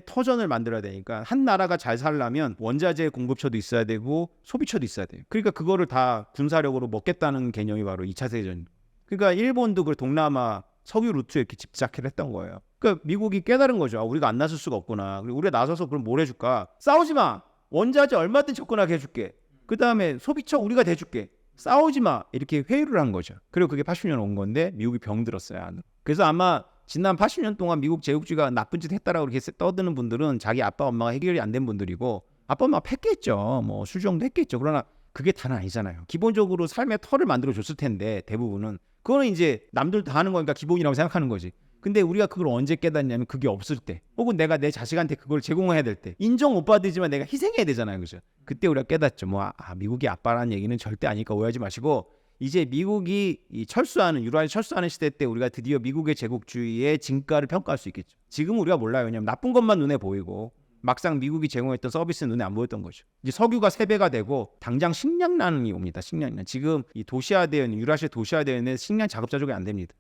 터전을 만들어야 되니까 한 나라가 잘 살려면 원자재 공급처도 있어야 되고 소비처도 있어야 돼요. 그러니까 그거를 다 군사력으로 먹겠다는 개념이 바로 2차 세계전. 그러니까 일본도 그 동남아 석유 루트에 이렇게 집착을 했던 거예요. 그러니까 미국이 깨달은 거죠. 아, 우리가 안 나설 수가 없구나. 그리고 우리가 나서서 그럼 뭘 해줄까? 싸우지 마. 원자재 얼마든지 접근하게 해줄게. 그 다음에 소비처 우리가 대줄게. 싸우지 마. 이렇게 회유를 한 거죠. 그리고 그게 80년 온 건데 미국이 병들었어요. 안으로. 그래서 아마 지난 80년 동안 미국 제국주의가 나쁜 짓 했다라고 이렇게 떠드는 분들은 자기 아빠 엄마가 해결이 안 된 분들이고 아빠 엄마가 했겠죠. 뭐 수정도 했겠죠. 그러나 그게 다는 아니잖아요. 기본적으로 삶의 터를 만들어 줬을 텐데 대부분은 그거는 이제 남들 다 하는 거니까 기본이라고 생각하는 거지. 근데 우리가 그걸 언제 깨닫냐면 그게 없을 때 혹은 내가 내 자식한테 그걸 제공해야 될 때 인정 못 받으지만 내가 희생해야 되잖아요. 그죠? 그때 우리가 깨닫죠. 미국이 아빠라는 얘기는 절대 아니니까 오해하지 마시고 이제 미국이 유라시아 철수하는 시대 때 우리가 드디어 미국의 제국주의의 진가를 평가할 수 있겠죠. 지금 우리가 몰라요. 왜냐하면 나쁜 것만 눈에 보이고 막상 미국이 제공했던 서비스는 눈에 안 보였던 거죠. 이제 석유가 3배가 되고 당장 식량난이 옵니다. 식량난. 지금 이 도시화되어 있는 유라시아 도시화되어 있는 식량 자급자족이 안 됩니다.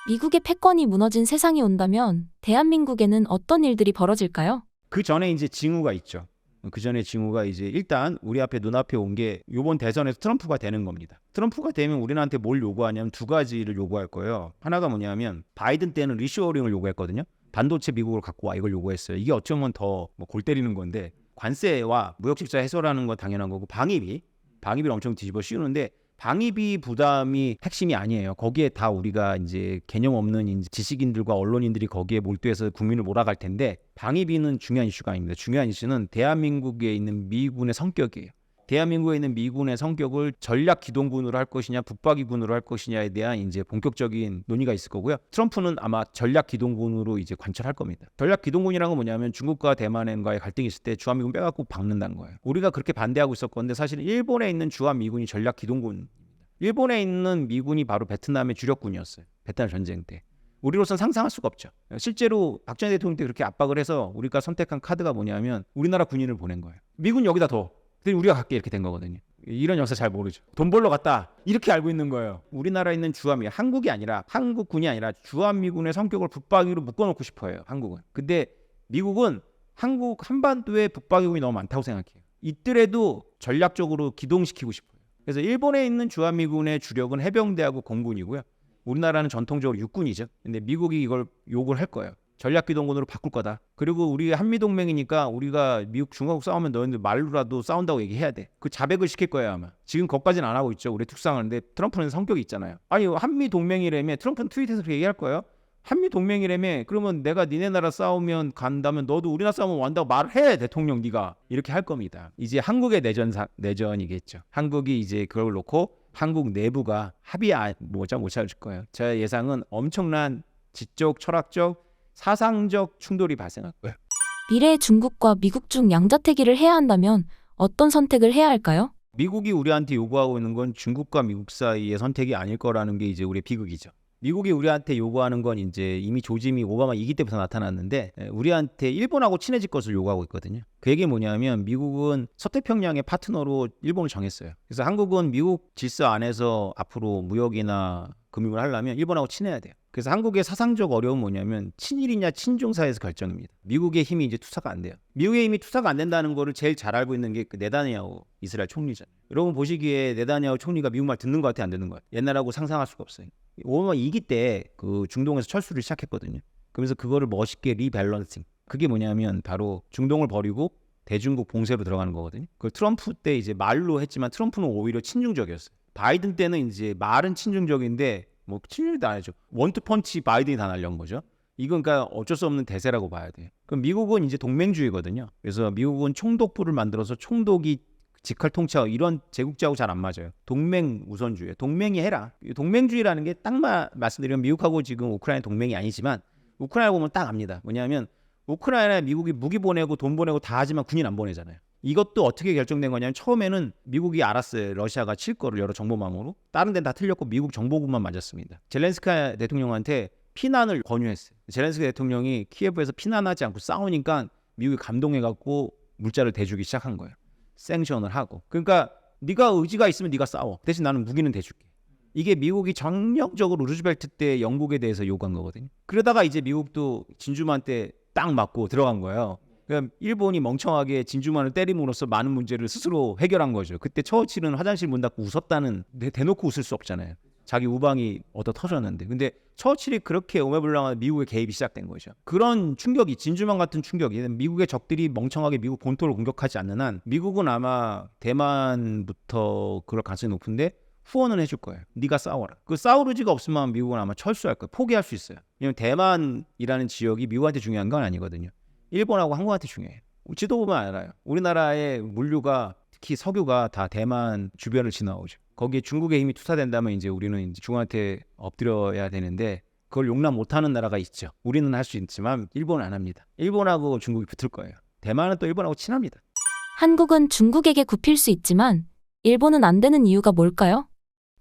미국의 패권이 무너진 세상이 온다면 대한민국에는 어떤 일들이 벌어질까요? 그 전에 이제 징후가 있죠. 그 전에 징후가 이제 일단 우리 앞에 눈앞에 온 게 이번 대선에서 트럼프가 되는 겁니다. 트럼프가 되면 우리나라한테 뭘 요구하냐면 2가지를 요구할 거예요. 하나가 뭐냐면 바이든 때는 리쇼어링을 요구했거든요. 반도체 미국으로 갖고 와 이걸 요구했어요. 이게 어쩌면 더 골 때리는 건데 관세와 무역 적자 해소라는 건 당연한 거고 방위비를 엄청 뒤집어 씌우는데 방위비 부담이 핵심이 아니에요. 거기에 다 우리가 이제 개념 없는 이제 지식인들과 언론인들이 거기에 몰두해서 국민을 몰아갈 텐데 방위비는 중요한 이슈가 아닙니다. 중요한 이슈는 대한민국에 있는 미군의 성격이에요. 대한민국에 있는 미군의 성격을 전략 기동군으로 할 것이냐 북박이군으로 할 것이냐에 대한 이제 본격적인 논의가 있을 거고요. 트럼프는 아마 전략 기동군으로 이제 관철할 겁니다. 전략 기동군이라는 건 뭐냐면 중국과 대만과의 갈등이 있을 때 주한미군 빼갖고 박는다는 거예요. 우리가 그렇게 반대하고 있었건데 사실 일본에 있는 주한미군이 전략 기동군. 일본에 있는 미군이 바로 베트남의 주력군이었어요. 베트남 전쟁 때. 우리로서는 상상할 수가 없죠. 실제로 박정희 대통령 때 그렇게 압박을 해서 우리가 선택한 카드가 뭐냐면 우리나라 군인을 보낸 거예요. 미군 여기다 둬. 우리가 갈게 이렇게 된 거거든요. 이런 역사 잘 모르죠. 돈 벌러 갔다 이렇게 알고 있는 거예요. 우리나라에 있는 주한미 한국군이 아니라 주한미군의 성격을 북박이로 묶어놓고 싶어요. 한국은. 근데 미국은 한국 한반도에 북박이군이 너무 많다고 생각해요. 있더라도 전략적으로 기동시키고 싶어요. 그래서 일본에 있는 주한미군의 주력은 해병대하고 공군이고요. 우리나라는 전통적으로 육군이죠. 근데 미국이 이걸 요구를 할 거예요. 전략기동군으로 바꿀 거다. 그리고 우리 한미동맹이니까 우리가 미국 중국 싸우면 너희들 말로라도 싸운다고 얘기해야 돼. 그 자백을 시킬 거예요 아마. 지금 거기까지는 안 하고 있죠. 우리 특수상하는데 트럼프는 성격이 있잖아요. 아니 한미동맹이라며 트럼프는 트윗에서 그렇게 얘기할 거예요. 한미동맹이라며 그러면 내가 니네 나라 싸우면 간다면 너도 우리나라 싸우면 완다고 말을 해 대통령 네가. 이렇게 할 겁니다. 이제 한국의 내전이겠죠. 한국이 이제 그걸 놓고 한국 내부가 합의 못 찾을 거예요. 제 예상은 엄청난 지적 철학적 사상적 충돌이 발생할 거예요. 미래의 중국과 미국 중 양자택일을 해야 한다면 어떤 선택을 해야 할까요? 미국이 우리한테 요구하고 있는 건 중국과 미국 사이의 선택이 아닐 거라는 게 이제 우리의 비극이죠. 미국이 우리한테 요구하는 건 이제 이미 조짐이 오바마 2기 때부터 나타났는데 우리한테 일본하고 친해질 것을 요구하고 있거든요. 그 얘기 뭐냐면 미국은 서태평양의 파트너로 일본을 정했어요. 그래서 한국은 미국 질서 안에서 앞으로 무역이나 금융을 하려면 일본하고 친해야 돼요. 그래서 한국의 사상적 어려움은 뭐냐면 친일이냐 친중 사이에서 결정입니다. 미국의 힘이 이제 투사가 안 돼요. 미국의 힘이 투사가 안 된다는 거를 제일 잘 알고 있는 게 그 네다냐후 이스라엘 총리잖아요. 여러분 보시기에 네다냐후 총리가 미국 말 듣는 것 같아요, 안 듣는 것 같아요? 옛날하고 상상할 수가 없어요. 오바마 2기 때 그 중동에서 철수를 시작했거든요. 그러면서 그거를 멋있게 리밸런싱. 그게 뭐냐면 바로 중동을 버리고 대중국 봉쇄로 들어가는 거거든요. 그걸 트럼프 때 이제 말로 했지만 트럼프는 오히려 친중적이었어요. 바이든 때는 이제 말은 친중적인데 뭐 친일도 아니죠. 원투펀치 바이든이 다 날려온 거죠. 이건 그러니까 어쩔 수 없는 대세라고 봐야 돼요. 그럼 미국은 이제 동맹주의거든요. 그래서 미국은 총독부를 만들어서 총독이 직할 통치하고 이런 제국주의하고 잘 안 맞아요. 동맹 우선주의. 동맹이 해라. 동맹주의라는 게 딱 말씀드리면 미국하고 지금 우크라이나 동맹이 아니지만 우크라이나 보면 딱 압니다. 뭐냐면 우크라이나에 미국이 무기 보내고 돈 보내고 다 하지만 군인 안 보내잖아요. 이것도 어떻게 결정된 거냐면 처음에는 미국이 알았어요. 러시아가 칠 거를 여러 정보망으로. 다른 데는 다 틀렸고 미국 정보국만 맞았습니다. 젤렌스키 대통령한테 피난을 권유했어요. 젤렌스키 대통령이 키예프에서 피난하지 않고 싸우니까 미국이 감동해갖고 물자를 대주기 시작한 거예요. 생션을 하고. 그러니까 네가 의지가 있으면 네가 싸워. 대신 나는 무기는 대줄게. 이게 미국이 전형적으로 루즈벨트 때 영국에 대해서 요구한 거거든요. 그러다가 이제 미국도 진주만 때 딱 맞고 들어간 거예요. 그러니까 일본이 멍청하게 진주만을 때림으로써 많은 문제를 스스로 해결한 거죠. 그때 처칠은 화장실 문 닫고 웃었다는, 대놓고 웃을 수 없잖아요. 자기 우방이 얻어 터졌는데. 근데 처칠이 그렇게 오매불망한 미국의 개입이 시작된 거죠. 그런 충격이, 진주만 같은 충격이, 미국의 적들이 멍청하게 미국 본토를 공격하지 않는 한 미국은 아마 대만부터 그럴 가능성이 높은데 후원은 해줄 거예요. 네가 싸워라. 그 싸우르지가 없으면 미국은 아마 철수할 거예요. 포기할 수 있어요. 왜냐면 대만이라는 지역이 미국한테 중요한 건 아니거든요. 일본하고 한국한테 중요해요. 지도 보면 알아요. 우리나라의 물류가, 특히 석유가 다 대만 주변을 지나오죠. 거기에 중국의 힘이 투사된다면 이제 우리는 이제 중국한테 엎드려야 되는데 그걸 용납 못하는 나라가 있죠. 우리는 할 수 있지만 일본은 안 합니다. 일본하고 중국이 붙을 거예요. 대만은 또 일본하고 친합니다. 한국은 중국에게 굽힐 수 있지만 일본은 안 되는 이유가 뭘까요?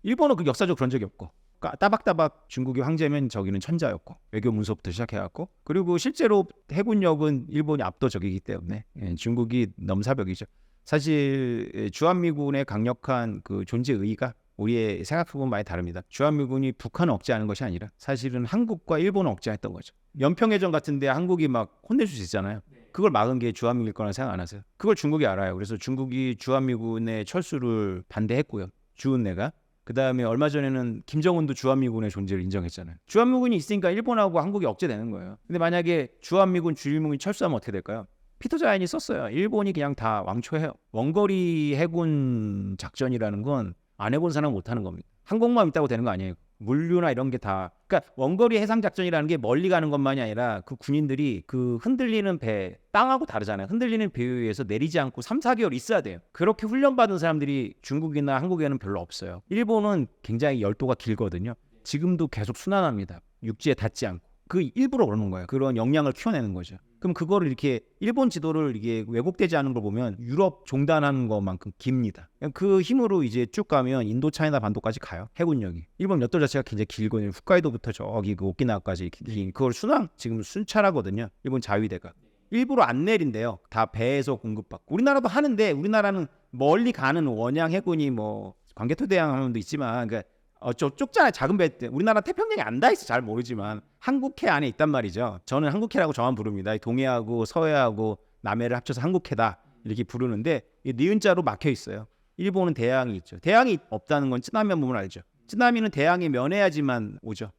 일본은 그 역사적으로 그런 적이 없고, 그러니까 따박따박 중국이 황제면 저기는 천자였고, 외교 문서부터 시작해갖고, 그리고 실제로 해군력은 일본이 압도적이기 때문에 중국이 넘사벽이죠. 사실 주한미군의 강력한 그 존재 의의가 우리의 생각하고는 많이 다릅니다. 주한미군이 북한을 억제하는 것이 아니라 사실은 한국과 일본을 억제했던 거죠. 연평해전 같은데 한국이 막 혼내줄 수 있잖아요. 그걸 막은 게 주한미군일 거라는 생각 안 하세요? 그걸 중국이 알아요. 그래서 중국이 주한미군의 철수를 반대했고요. 주은내가. 그 다음에 얼마 전에는 김정은도 주한미군의 존재를 인정했잖아요. 주한미군이 있으니까 일본하고 한국이 억제되는 거예요. 근데 만약에 주한미군, 주일미군이 철수하면 어떻게 될까요? 피터 자연이 썼어요. 일본이 그냥 다 왕초해요. 원거리 해군 작전이라는 건 안 해본 사람은 못하는 겁니다. 항공모함 있다고 되는 거 아니에요. 물류나 이런 게 다, 그러니까 원거리 해상 작전이라는 게 멀리 가는 것만이 아니라 그 군인들이 그 흔들리는 배, 땅하고 다르잖아요. 흔들리는 배 위에서 내리지 않고 3, 4개월 있어야 돼요. 그렇게 훈련받은 사람들이 중국이나 한국에는 별로 없어요. 일본은 굉장히 열도가 길거든요. 지금도 계속 순환합니다. 육지에 닿지 않고. 그 일부러 그러는 거예요. 그런 역량을 키워내는 거죠. 그럼 그거를 이렇게 일본 지도를 이게 왜곡되지 않은 걸 보면 유럽 종단하는 것만큼 깁니다. 그 힘으로 이제 쭉 가면 인도 차이나 반도까지 가요. 해군력이. 일본 엿돌 자체가 굉장히 길거든요. 홋카이도부터 저기 그 오키나와까지 긴, 그걸 순항 지금 순찰하거든요. 일본 자위대가. 일부러 안 내린대요. 다 배에서 공급받고. 우리나라도 하는데 우리나라는 멀리 가는 원양 해군이 뭐 광개토대왕 하면도 있지만, 그러니까 좁잖아요. 작은 배 때. 우리나라 태평양에 안 닿아 있어. 잘 모르지만 한국해 안에 있단 말이죠. 저는 한국해라고 저만 부릅니다. 동해하고 서해하고 남해를 합쳐서 한국해다 이렇게 부르는데 니은자로 막혀 있어요. 일본은 대양이 있죠. 대양이 없다는 건 쯔나미만 보면 알죠. 쯔나미는 대양에 면해야지만 오죠.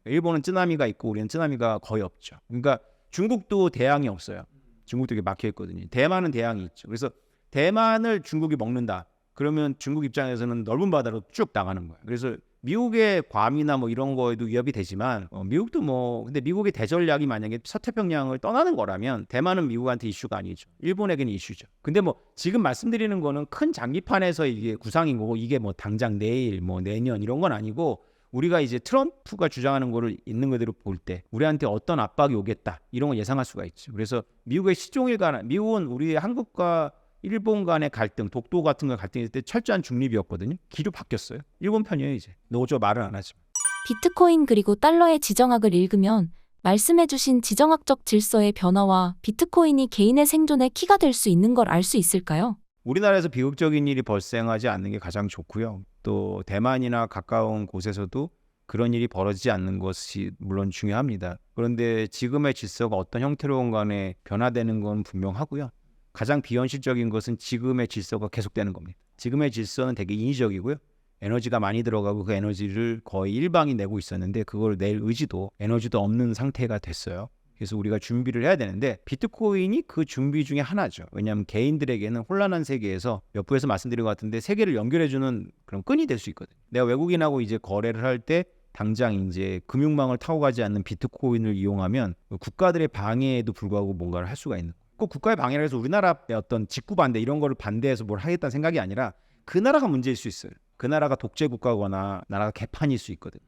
일본은 쯔나미가 있고 우리는 쯔나미가 거의 없죠. 그러니까 중국도 대양이 없어요. 중국도 이게 막혀 있거든요. 대만은 대양이 있죠. 그래서 대만을 중국이 먹는다. 그러면 중국 입장에서는 넓은 바다로 쭉 나가는 거예요. 그래서 미국의 괌이나 뭐 이런 거에도 위협이 되지만 미국도 뭐, 근데 미국의 대전략이 만약에 서태평양을 떠나는 거라면 대만은 미국한테 이슈가 아니죠. 일본에게는 이슈죠. 근데 뭐 지금 말씀드리는 거는 큰 장기판에서 이게 구상인 거고, 이게 뭐 당장 내일 뭐 내년 이런 건 아니고, 우리가 이제 트럼프가 주장하는 거를 있는 그대로 볼 때 우리한테 어떤 압박이 오겠다 이런 걸 예상할 수가 있죠. 그래서 미국의 시종일관, 미국은 우리 한국과 일본 간의 갈등, 독도 같은 거 갈등일 때 철저한 중립이었거든요. 기류 바뀌었어요. 일본 편이에요 이제. 노조 말은 안 하지만. 비트코인 그리고 달러의 지정학을 읽으면 말씀해주신 지정학적 질서의 변화와 비트코인이 개인의 생존의 키가 될 수 있는 걸 알 수 있을까요? 우리나라에서 비극적인 일이 발생하지 않는 게 가장 좋고요. 또 대만이나 가까운 곳에서도 그런 일이 벌어지지 않는 것이 물론 중요합니다. 그런데 지금의 질서가 어떤 형태로건 간에 변화되는 건 분명하고요. 가장 비현실적인 것은 지금의 질서가 계속되는 겁니다. 지금의 질서는 되게 인위적이고요. 에너지가 많이 들어가고 그 에너지를 거의 일방이 내고 있었는데 그걸 낼 의지도 에너지도 없는 상태가 됐어요. 그래서 우리가 준비를 해야 되는데 비트코인이 그 준비 중에 하나죠. 왜냐하면 개인들에게는 혼란한 세계에서 몇 부에서 말씀드린 것 같은데 세계를 연결해주는 그런 끈이 될 수 있거든요. 내가 외국인하고 이제 거래를 할 때 당장 이제 금융망을 타고 가지 않는 비트코인을 이용하면 국가들의 방해에도 불구하고 뭔가를 할 수가 있는 거예요. 꼭 국가의 방해를 해서 우리나라의 어떤 직구 반대 이런 거를 반대해서 뭘 하겠다는 생각이 아니라 그 나라가 문제일 수 있어요. 그 나라가 독재 국가거나 나라가 개판일 수 있거든.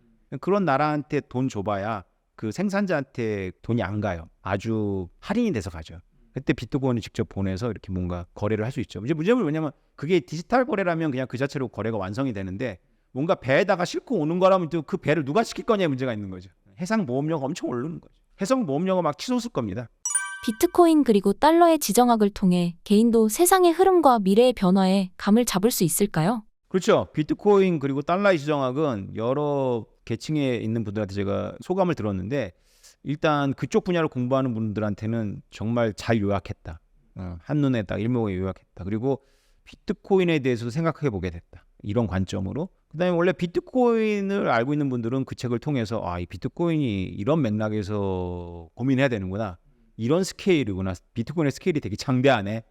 그런 나라한테 돈 줘봐야 그 생산자한테 돈이 안 가요. 아주 할인이 돼서 가죠. 그때 비트코인을 직접 보내서 이렇게 뭔가 거래를 할 수 있죠. 이제 문제는 뭐냐면 그게 디지털 거래라면 그냥 그 자체로 거래가 완성이 되는데 뭔가 배에다가 싣고 오는 거라면 또 그 배를 누가 시킬 거냐의 문제가 있는 거죠. 해상 보험료가 엄청 오르는 거죠. 해상 보험료가 막 치솟을 겁니다. 비트코인 그리고 달러의 지정학을 통해 개인도 세상의 흐름과 미래의 변화에 감을 잡을 수 있을까요? 그렇죠. 비트코인 그리고 달러의 지정학은 여러 계층에 있는 분들한테 제가 소감을 들었는데 일단 그쪽 분야를 공부하는 분들한테는 정말 잘 요약했다. 한눈에 딱 일목에 요약했다. 그리고 비트코인에 대해서 생각해 보게 됐다. 이런 관점으로. 그다음에 원래 비트코인을 알고 있는 분들은 그 책을 통해서 이 비트코인이 이런 맥락에서 고민해야 되는구나. 이런 스케일이구나. 비트코인의 스케일이 되게 장대하네.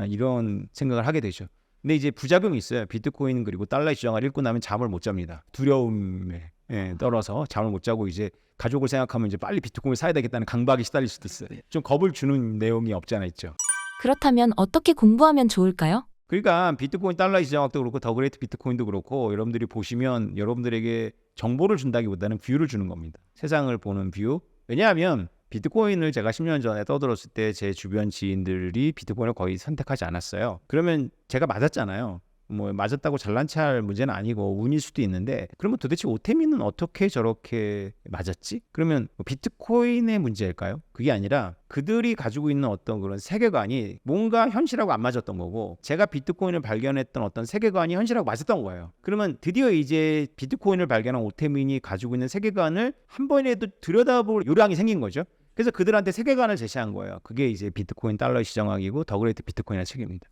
이런 생각을 하게 되죠. 근데 이제 부작용이 있어요. 비트코인 그리고 달러의 지정을 읽고 나면 잠을 못 잡니다. 두려움에 떨어서 잠을 못 자고 이제 가족을 생각하면 이제 빨리 비트코인을 사야 되겠다는 강박에 시달릴 수도 있어요. 좀 겁을 주는 내용이 없지 않아 있죠. 그렇다면 어떻게 공부하면 좋을까요? 그러니까 비트코인 달러의 지정학도 그렇고 더 그레이트 비트코인도 그렇고 여러분들이 보시면 여러분들에게 정보를 준다기보다는 뷰를 주는 겁니다. 세상을 보는 뷰. 왜냐하면 비트코인을 제가 10년 전에 떠들었을 때 제 주변 지인들이 비트코인을 거의 선택하지 않았어요. 그러면 제가 맞았잖아요. 뭐 맞았다고 잘난 체할 문제는 아니고 운일 수도 있는데 그러면 도대체 오태민은 어떻게 저렇게 맞았지? 그러면 뭐 비트코인의 문제일까요? 그게 아니라 그들이 가지고 있는 어떤 그런 세계관이 뭔가 현실하고 안 맞았던 거고 제가 비트코인을 발견했던 어떤 세계관이 현실하고 맞았던 거예요. 그러면 드디어 이제 비트코인을 발견한 오태민이 가지고 있는 세계관을 한 번이라도 들여다볼 요량이 생긴 거죠. 그래서 그들한테 세계관을 제시한 거예요. 그게 이제 비트코인 달러의 지정학이고 더 그레이트 비트코인의 책입니다.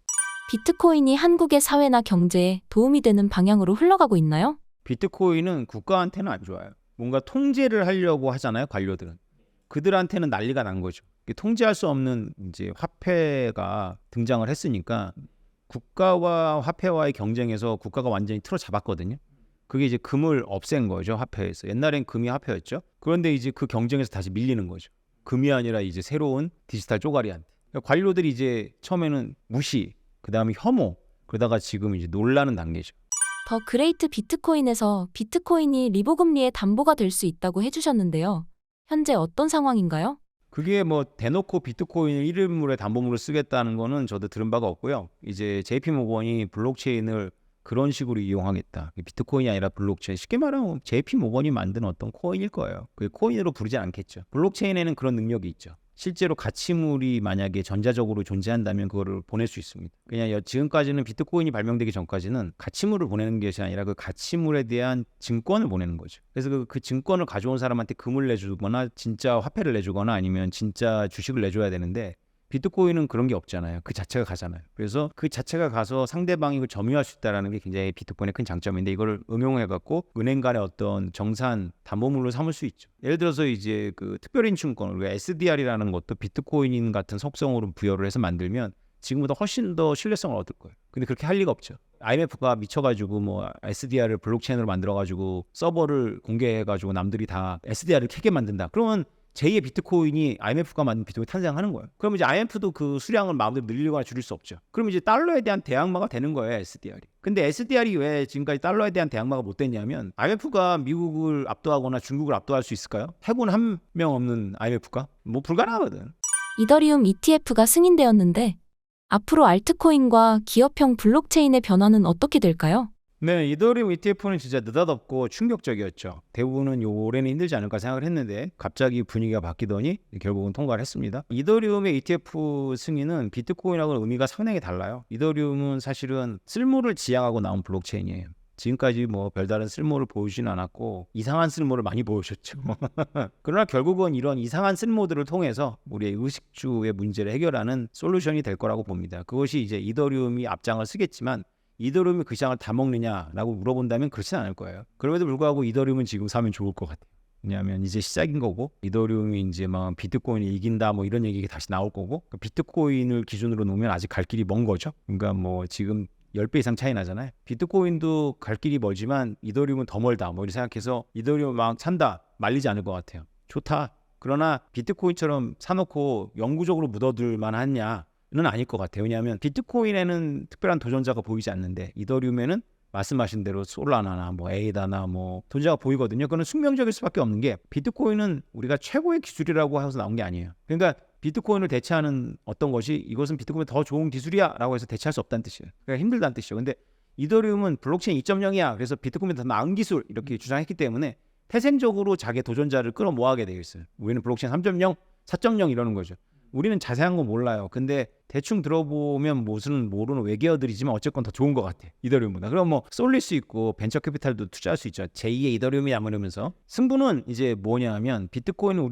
비트코인이 한국의 사회나 경제에 도움이 되는 방향으로 흘러가고 있나요? 비트코인은 국가한테는 안 좋아요. 뭔가 통제를 하려고 하잖아요, 관료들은. 그들한테는 난리가 난 거죠. 통제할 수 없는 이제 화폐가 등장을 했으니까 국가와 화폐와의 경쟁에서 국가가 완전히 틀어잡았거든요. 그게 이제 금을 없앤 거죠, 화폐에서. 옛날엔 금이 화폐였죠. 그런데 이제 그 경쟁에서 다시 밀리는 거죠. 금이 아니라 이제 새로운 디지털 쪼가리한테. 그러니까 관료들이 이제 처음에는 무시, 그다음에 혐오, 그러다가 지금 이제 놀라는 단계죠. 더 그레이트 비트코인에서 비트코인이 리보금리의 담보가 될 수 있다고 해주셨는데요. 현재 어떤 상황인가요? 그게 뭐 대놓고 비트코인을 이름물에 담보물을 쓰겠다는 거는 저도 들은 바가 없고요. 이제 JP모건이 블록체인을 그런 식으로 이용하겠다. 비트코인이 아니라 블록체인. 쉽게 말하면 JP모건이 만든 어떤 코인일 거예요. 그게 코인으로 부르지 않겠죠. 블록체인에는 그런 능력이 있죠. 실제로 가치물이 만약에 전자적으로 존재한다면 그거를 보낼 수 있습니다. 그냥 지금까지는 비트코인이 발명되기 전까지는 가치물을 보내는 것이 아니라 그 가치물에 대한 증권을 보내는 거죠. 그래서 그 증권을 가져온 사람한테 금을 내주거나 진짜 화폐를 내주거나 아니면 진짜 주식을 내줘야 되는데 비트코인은 그런 게 없잖아요. 그 자체가 가잖아요. 그래서 그 자체가 가서 상대방이 그걸 점유할 수 있다는 게 굉장히 비트코인의 큰 장점인데 이걸 응용해갖고 은행 간의 어떤 정산 담보물로 삼을 수 있죠. 예를 들어서 이제 그 특별인증권, 우리가 SDR이라는 것도 비트코인 같은 속성으로 부여를 해서 만들면 지금보다 훨씬 더 신뢰성을 얻을 거예요. 근데 그렇게 할 리가 없죠. IMF가 미쳐가지고 뭐 SDR을 블록체인으로 만들어가지고 서버를 공개해가지고 남들이 다 SDR을 캐게 만든다. 그러면 제2의 비트코인이 IMF가 만든 비트코인이 탄생하는 거예요. 그럼 이제 IMF도 그 수량을 마음대로 늘리거나 줄일 수 없죠. 그럼 이제 달러에 대한 대항마가 되는 거예요, SDR이. 근데 SDR이 왜 지금까지 달러에 대한 대항마가 못 됐냐면 IMF가 미국을 압도하거나 중국을 압도할 수 있을까요? 해군 한 명 없는 IMF가? 뭐 불가능하거든. 이더리움 ETF가 승인되었는데 앞으로 알트코인과 기업형 블록체인의 변화는 어떻게 될까요? 네, 이더리움 ETF는 진짜 느닷없고 충격적이었죠. 대부분은 올해는 힘들지 않을까 생각을 했는데 갑자기 분위기가 바뀌더니 결국은 통과를 했습니다. 이더리움의 ETF 승인은 비트코인하고는 의미가 상당히 달라요. 이더리움은 사실은 쓸모를 지향하고 나온 블록체인이에요. 지금까지 뭐 별다른 쓸모를 보여주진 않았고 이상한 쓸모를 많이 보여줬죠. 그러나 결국은 이런 이상한 쓸모들을 통해서 우리의 의식주의 문제를 해결하는 솔루션이 될 거라고 봅니다. 그것이 이제 이더리움이 앞장을 쓰겠지만 이더리움이 그 시장을 다 먹느냐라고 물어본다면 그렇진 않을 거예요. 그럼에도 불구하고 이더리움은 지금 사면 좋을 것 같아요. 왜냐하면 이제 시작인 거고 이더리움이 이제 막 비트코인이 이긴다 뭐 이런 얘기가 다시 나올 거고 비트코인을 기준으로 놓으면 아직 갈 길이 먼 거죠. 그러니까 뭐 지금 10배 이상 차이 나잖아요. 비트코인도 갈 길이 멀지만 이더리움은 더 멀다 뭐 이렇게 생각해서 이더리움 막 산다 말리지 않을 것 같아요. 좋다. 그러나 비트코인처럼 사놓고 영구적으로 묻어둘 만하냐 는 아닐 것 같아요. 왜냐하면 비트코인에는 특별한 도전자가 보이지 않는데 이더리움에는 말씀하신 대로 솔라나나 뭐 에이다나 뭐 도전자가 보이거든요. 그건 숙명적일 수밖에 없는 게 비트코인은 우리가 최고의 기술이라고 해서 나온 게 아니에요. 그러니까 비트코인을 대체하는 어떤 것이 이것은 비트코인이 더 좋은 기술이야 라고 해서 대체할 수 없다는 뜻이에요. 그러니까 힘들다는 뜻이죠. 근데 이더리움은 블록체인 2.0이야. 그래서 비트코인이 더 나은 기술 이렇게 주장했기 때문에 태생적으로 자기 도전자를 끌어모아게 되어 있어요. 우리는 블록체인 3.0, 4.0 이러는 거죠. 우리는 자세한 거 몰라요. 근데 대충 들어보면 무슨 모르는 외계어들이지만 어쨌건 더 좋은 것 같아. 이더리움보다. 그럼 뭐 쏠릴 수 있고 벤처 캐피탈도 투자할 수 있죠. 제2의 이더리움이 아무러면서 승부는 이제 뭐냐면 비트코인은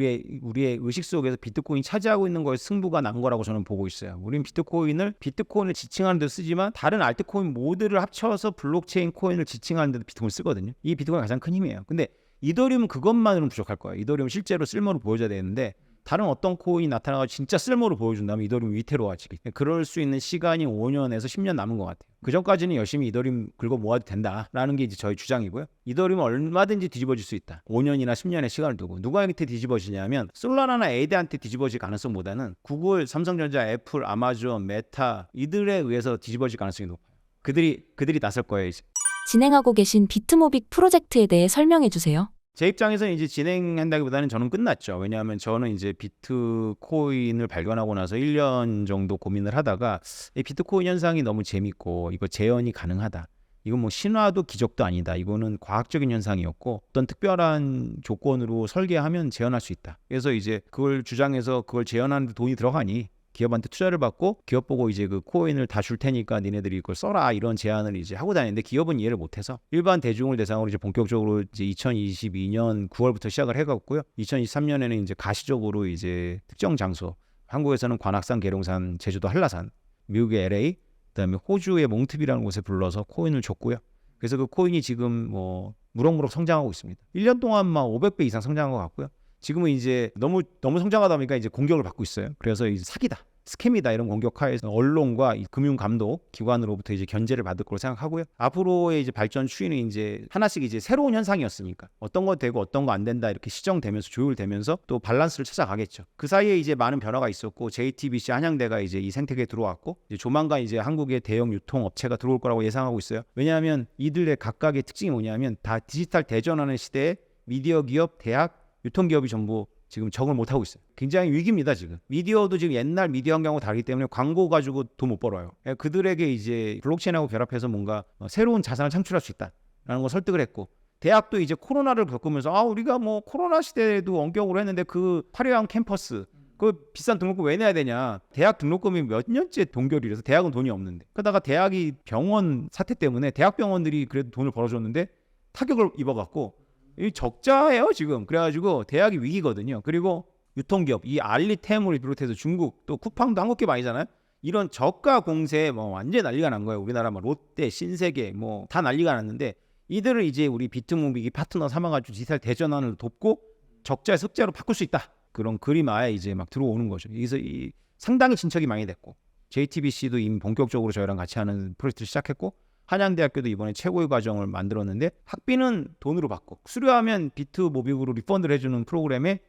우리의 의식 속에서 비트코인이 차지하고 있는 거에 승부가 난 거라고 저는 보고 있어요. 우리는 비트코인을 지칭하는 데 쓰지만 다른 알트코인 모두를 합쳐서 블록체인 코인을 지칭하는 데도 비트코인을 쓰거든요. 이 비트코인이 가장 큰 힘이에요. 근데 이더리움은 그것만으로는 부족할 거예요. 이더리움은 실제로 쓸모를 보여줘야 되는데 다른 어떤 코인이 나타나서 진짜 쓸모를 보여준다면 이더리움 위태로워지기. 그럴 수 있는 시간이 5년에서 10년 남은 것 같아요. 그 전까지는 열심히 이더리움 긁어 모아도 된다라는 게 이제 저희 주장이고요. 이더리움은 얼마든지 뒤집어질 수 있다. 5년이나 10년의 시간을 두고 누구한테 뒤집어지냐면 솔라나나 에이드한테 뒤집어질 가능성보다는 구글, 삼성전자, 애플, 아마존, 메타 이들에 의해서 뒤집어질 가능성이 높아요. 그들이 나설 거예요 이제. 진행하고 계신 비트모빅 프로젝트에 대해 설명해 주세요. 제 입장에서는 이제 진행한다기보다는 저는 끝났죠. 왜냐하면 저는 이제 비트코인을 발견하고 나서 1년 정도 고민을 하다가 이 비트코인 현상이 너무 재밌고 이거 재현이 가능하다. 이건 뭐 신화도 기적도 아니다. 이거는 과학적인 현상이었고 어떤 특별한 조건으로 설계하면 재현할 수 있다. 그래서 이제 그걸 주장해서 그걸 재현하는데 돈이 들어가니 기업한테 투자를 받고 기업 보고 이제 그 코인을 다 줄 테니까 니네들이 그걸 써라 이런 제안을 이제 하고 다니는데 기업은 이해를 못해서 일반 대중을 대상으로 이제 본격적으로 이제 2022년 9월부터 시작을 해갔고요. 2023년에는 이제 가시적으로 이제 특정 장소, 한국에서는 관악산, 계룡산, 제주도 한라산, 미국의 LA, 그다음에 호주의 몽트비라는 곳에 불러서 코인을 줬고요. 그래서 그 코인이 지금 뭐 무럭무럭 성장하고 있습니다. 1년 동안 막 500배 이상 성장한 것 같고요. 지금은 이제 너무 성장하다 보니까 이제 공격을 받고 있어요. 그래서 이제 사기다, 스캠이다 이런 공격하에서 언론과 이 금융감독 기관으로부터 이제 견제를 받을 거로 생각하고요. 앞으로의 이제 발전 추이는 이제 하나씩 이제 새로운 현상이었으니까 어떤 거 되고 어떤 거 안 된다 이렇게 시정되면서 조율되면서 또 밸런스를 찾아가겠죠. 그 사이에 이제 많은 변화가 있었고 JTBC 한양대가 이제 이 생태계에 들어왔고 이제 조만간 이제 한국의 대형 유통업체가 들어올 거라고 예상하고 있어요. 왜냐하면 이들의 각각의 특징이 뭐냐면 다 디지털 대전하는 시대에 미디어 기업, 대학, 유통기업이 전부 지금 적응을 못하고 있어요. 굉장히 위기입니다 지금. 미디어도 지금 옛날 미디어 환경하고 다르기 때문에 광고 가지고 돈 못 벌어요. 그들에게 이제 블록체인하고 결합해서 뭔가 새로운 자산을 창출할 수 있다라는 걸 설득을 했고 대학도 이제 코로나를 겪으면서 우리가 뭐 코로나 시대에도 원격으로 했는데 그 화려한 캠퍼스 그 비싼 등록금 왜 내야 되냐. 대학 등록금이 몇 년째 동결이라서 대학은 돈이 없는데 그러다가 대학이 병원 사태 때문에 대학 병원들이 그래도 돈을 벌어줬는데 타격을 입어갖고 이 적자예요 지금. 그래가지고 대학이 위기거든요. 그리고 유통기업 이 알리템을 비롯해서 중국 또 쿠팡도 한국 기업 아니잖아요. 이런 저가 공세에 뭐 완전 난리가 난 거예요. 우리나라 뭐 롯데, 신세계 뭐 다 난리가 났는데 이들을 이제 우리 비트무빅이 파트너 삼아가지고 디지털 대전환을 돕고 적자에서 흑자로 바꿀 수 있다. 그런 그림하에 이제 막 들어오는 거죠. 그래서 이 상당히 진척이 많이 됐고 JTBC도 이미 본격적으로 저희랑 같이 하는 프로젝트를 시작했고 한양대학교도 이번에 최고의 과정을 만들었는데 학비는 돈으로 받고 수료하면 비트모빅으로 리펀드를 해주는 프로그램에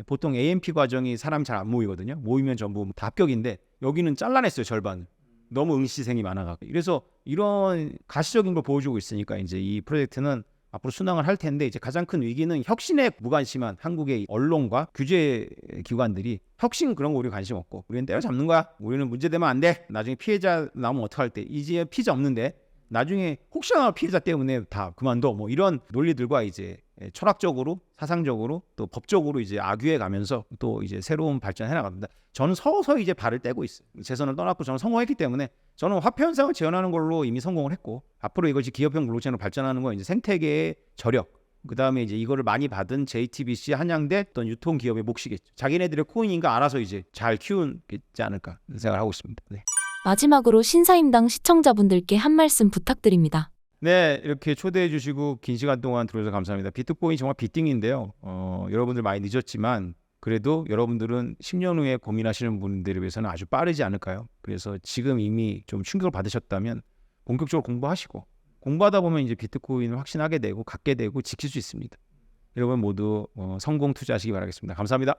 보통 AMP 과정이 사람이 잘 안 모이거든요. 모이면 전부 다 합격인데 여기는 잘라냈어요. 절반. 너무 응시생이 많아가지고. 그래서 이런 가시적인 걸 보여주고 있으니까 이제 이 프로젝트는 앞으로 순항을 할 텐데 이제 가장 큰 위기는 혁신에 무관심한 한국의 언론과 규제 기관들이 혁신 그런 거 우리 관심 없고 우리는 때려잡는 거야. 우리는 문제되면 안 돼. 나중에 피해자 나오면 어떡할 때 이제 피해자 없는데 나중에 혹시나 피해자 때문에 다 그만둬 뭐 이런 논리들과 이제 철학적으로 사상적으로 또 법적으로 이제 악유해 가면서 또 이제 새로운 발전해 나갑니다. 저는 서서히 이제 발을 떼고 있어요. 재선을 떠났고 저는 성공했기 때문에 저는 화폐 현상을 재현하는 걸로 이미 성공을 했고 앞으로 이것이 기업형 블록체인으로 발전하는 건 이제 생태계의 저력 그다음에 이제 이거를 많이 받은 JTBC 한양대 어떤 유통기업의 몫이겠죠. 자기네들의 코인인가 알아서 이제 잘 키우지 않을까 생각을 하고 있습니다. 네. 마지막으로 신사임당 시청자분들께 한 말씀 부탁드립니다. 네, 이렇게 초대해 주시고 긴 시간 동안 들어주셔서 감사합니다. 비트코인이 정말 비띵인데요. 여러분들 많이 늦었지만 그래도 여러분들은 10년 후에 고민하시는 분들에 비해서는 아주 빠르지 않을까요? 그래서 지금 이미 좀 충격을 받으셨다면 본격적으로 공부하시고 공부하다 보면 이제 비트코인을 확신하게 되고 갖게 되고 지킬 수 있습니다. 여러분 모두 성공 투자하시기 바라겠습니다. 감사합니다.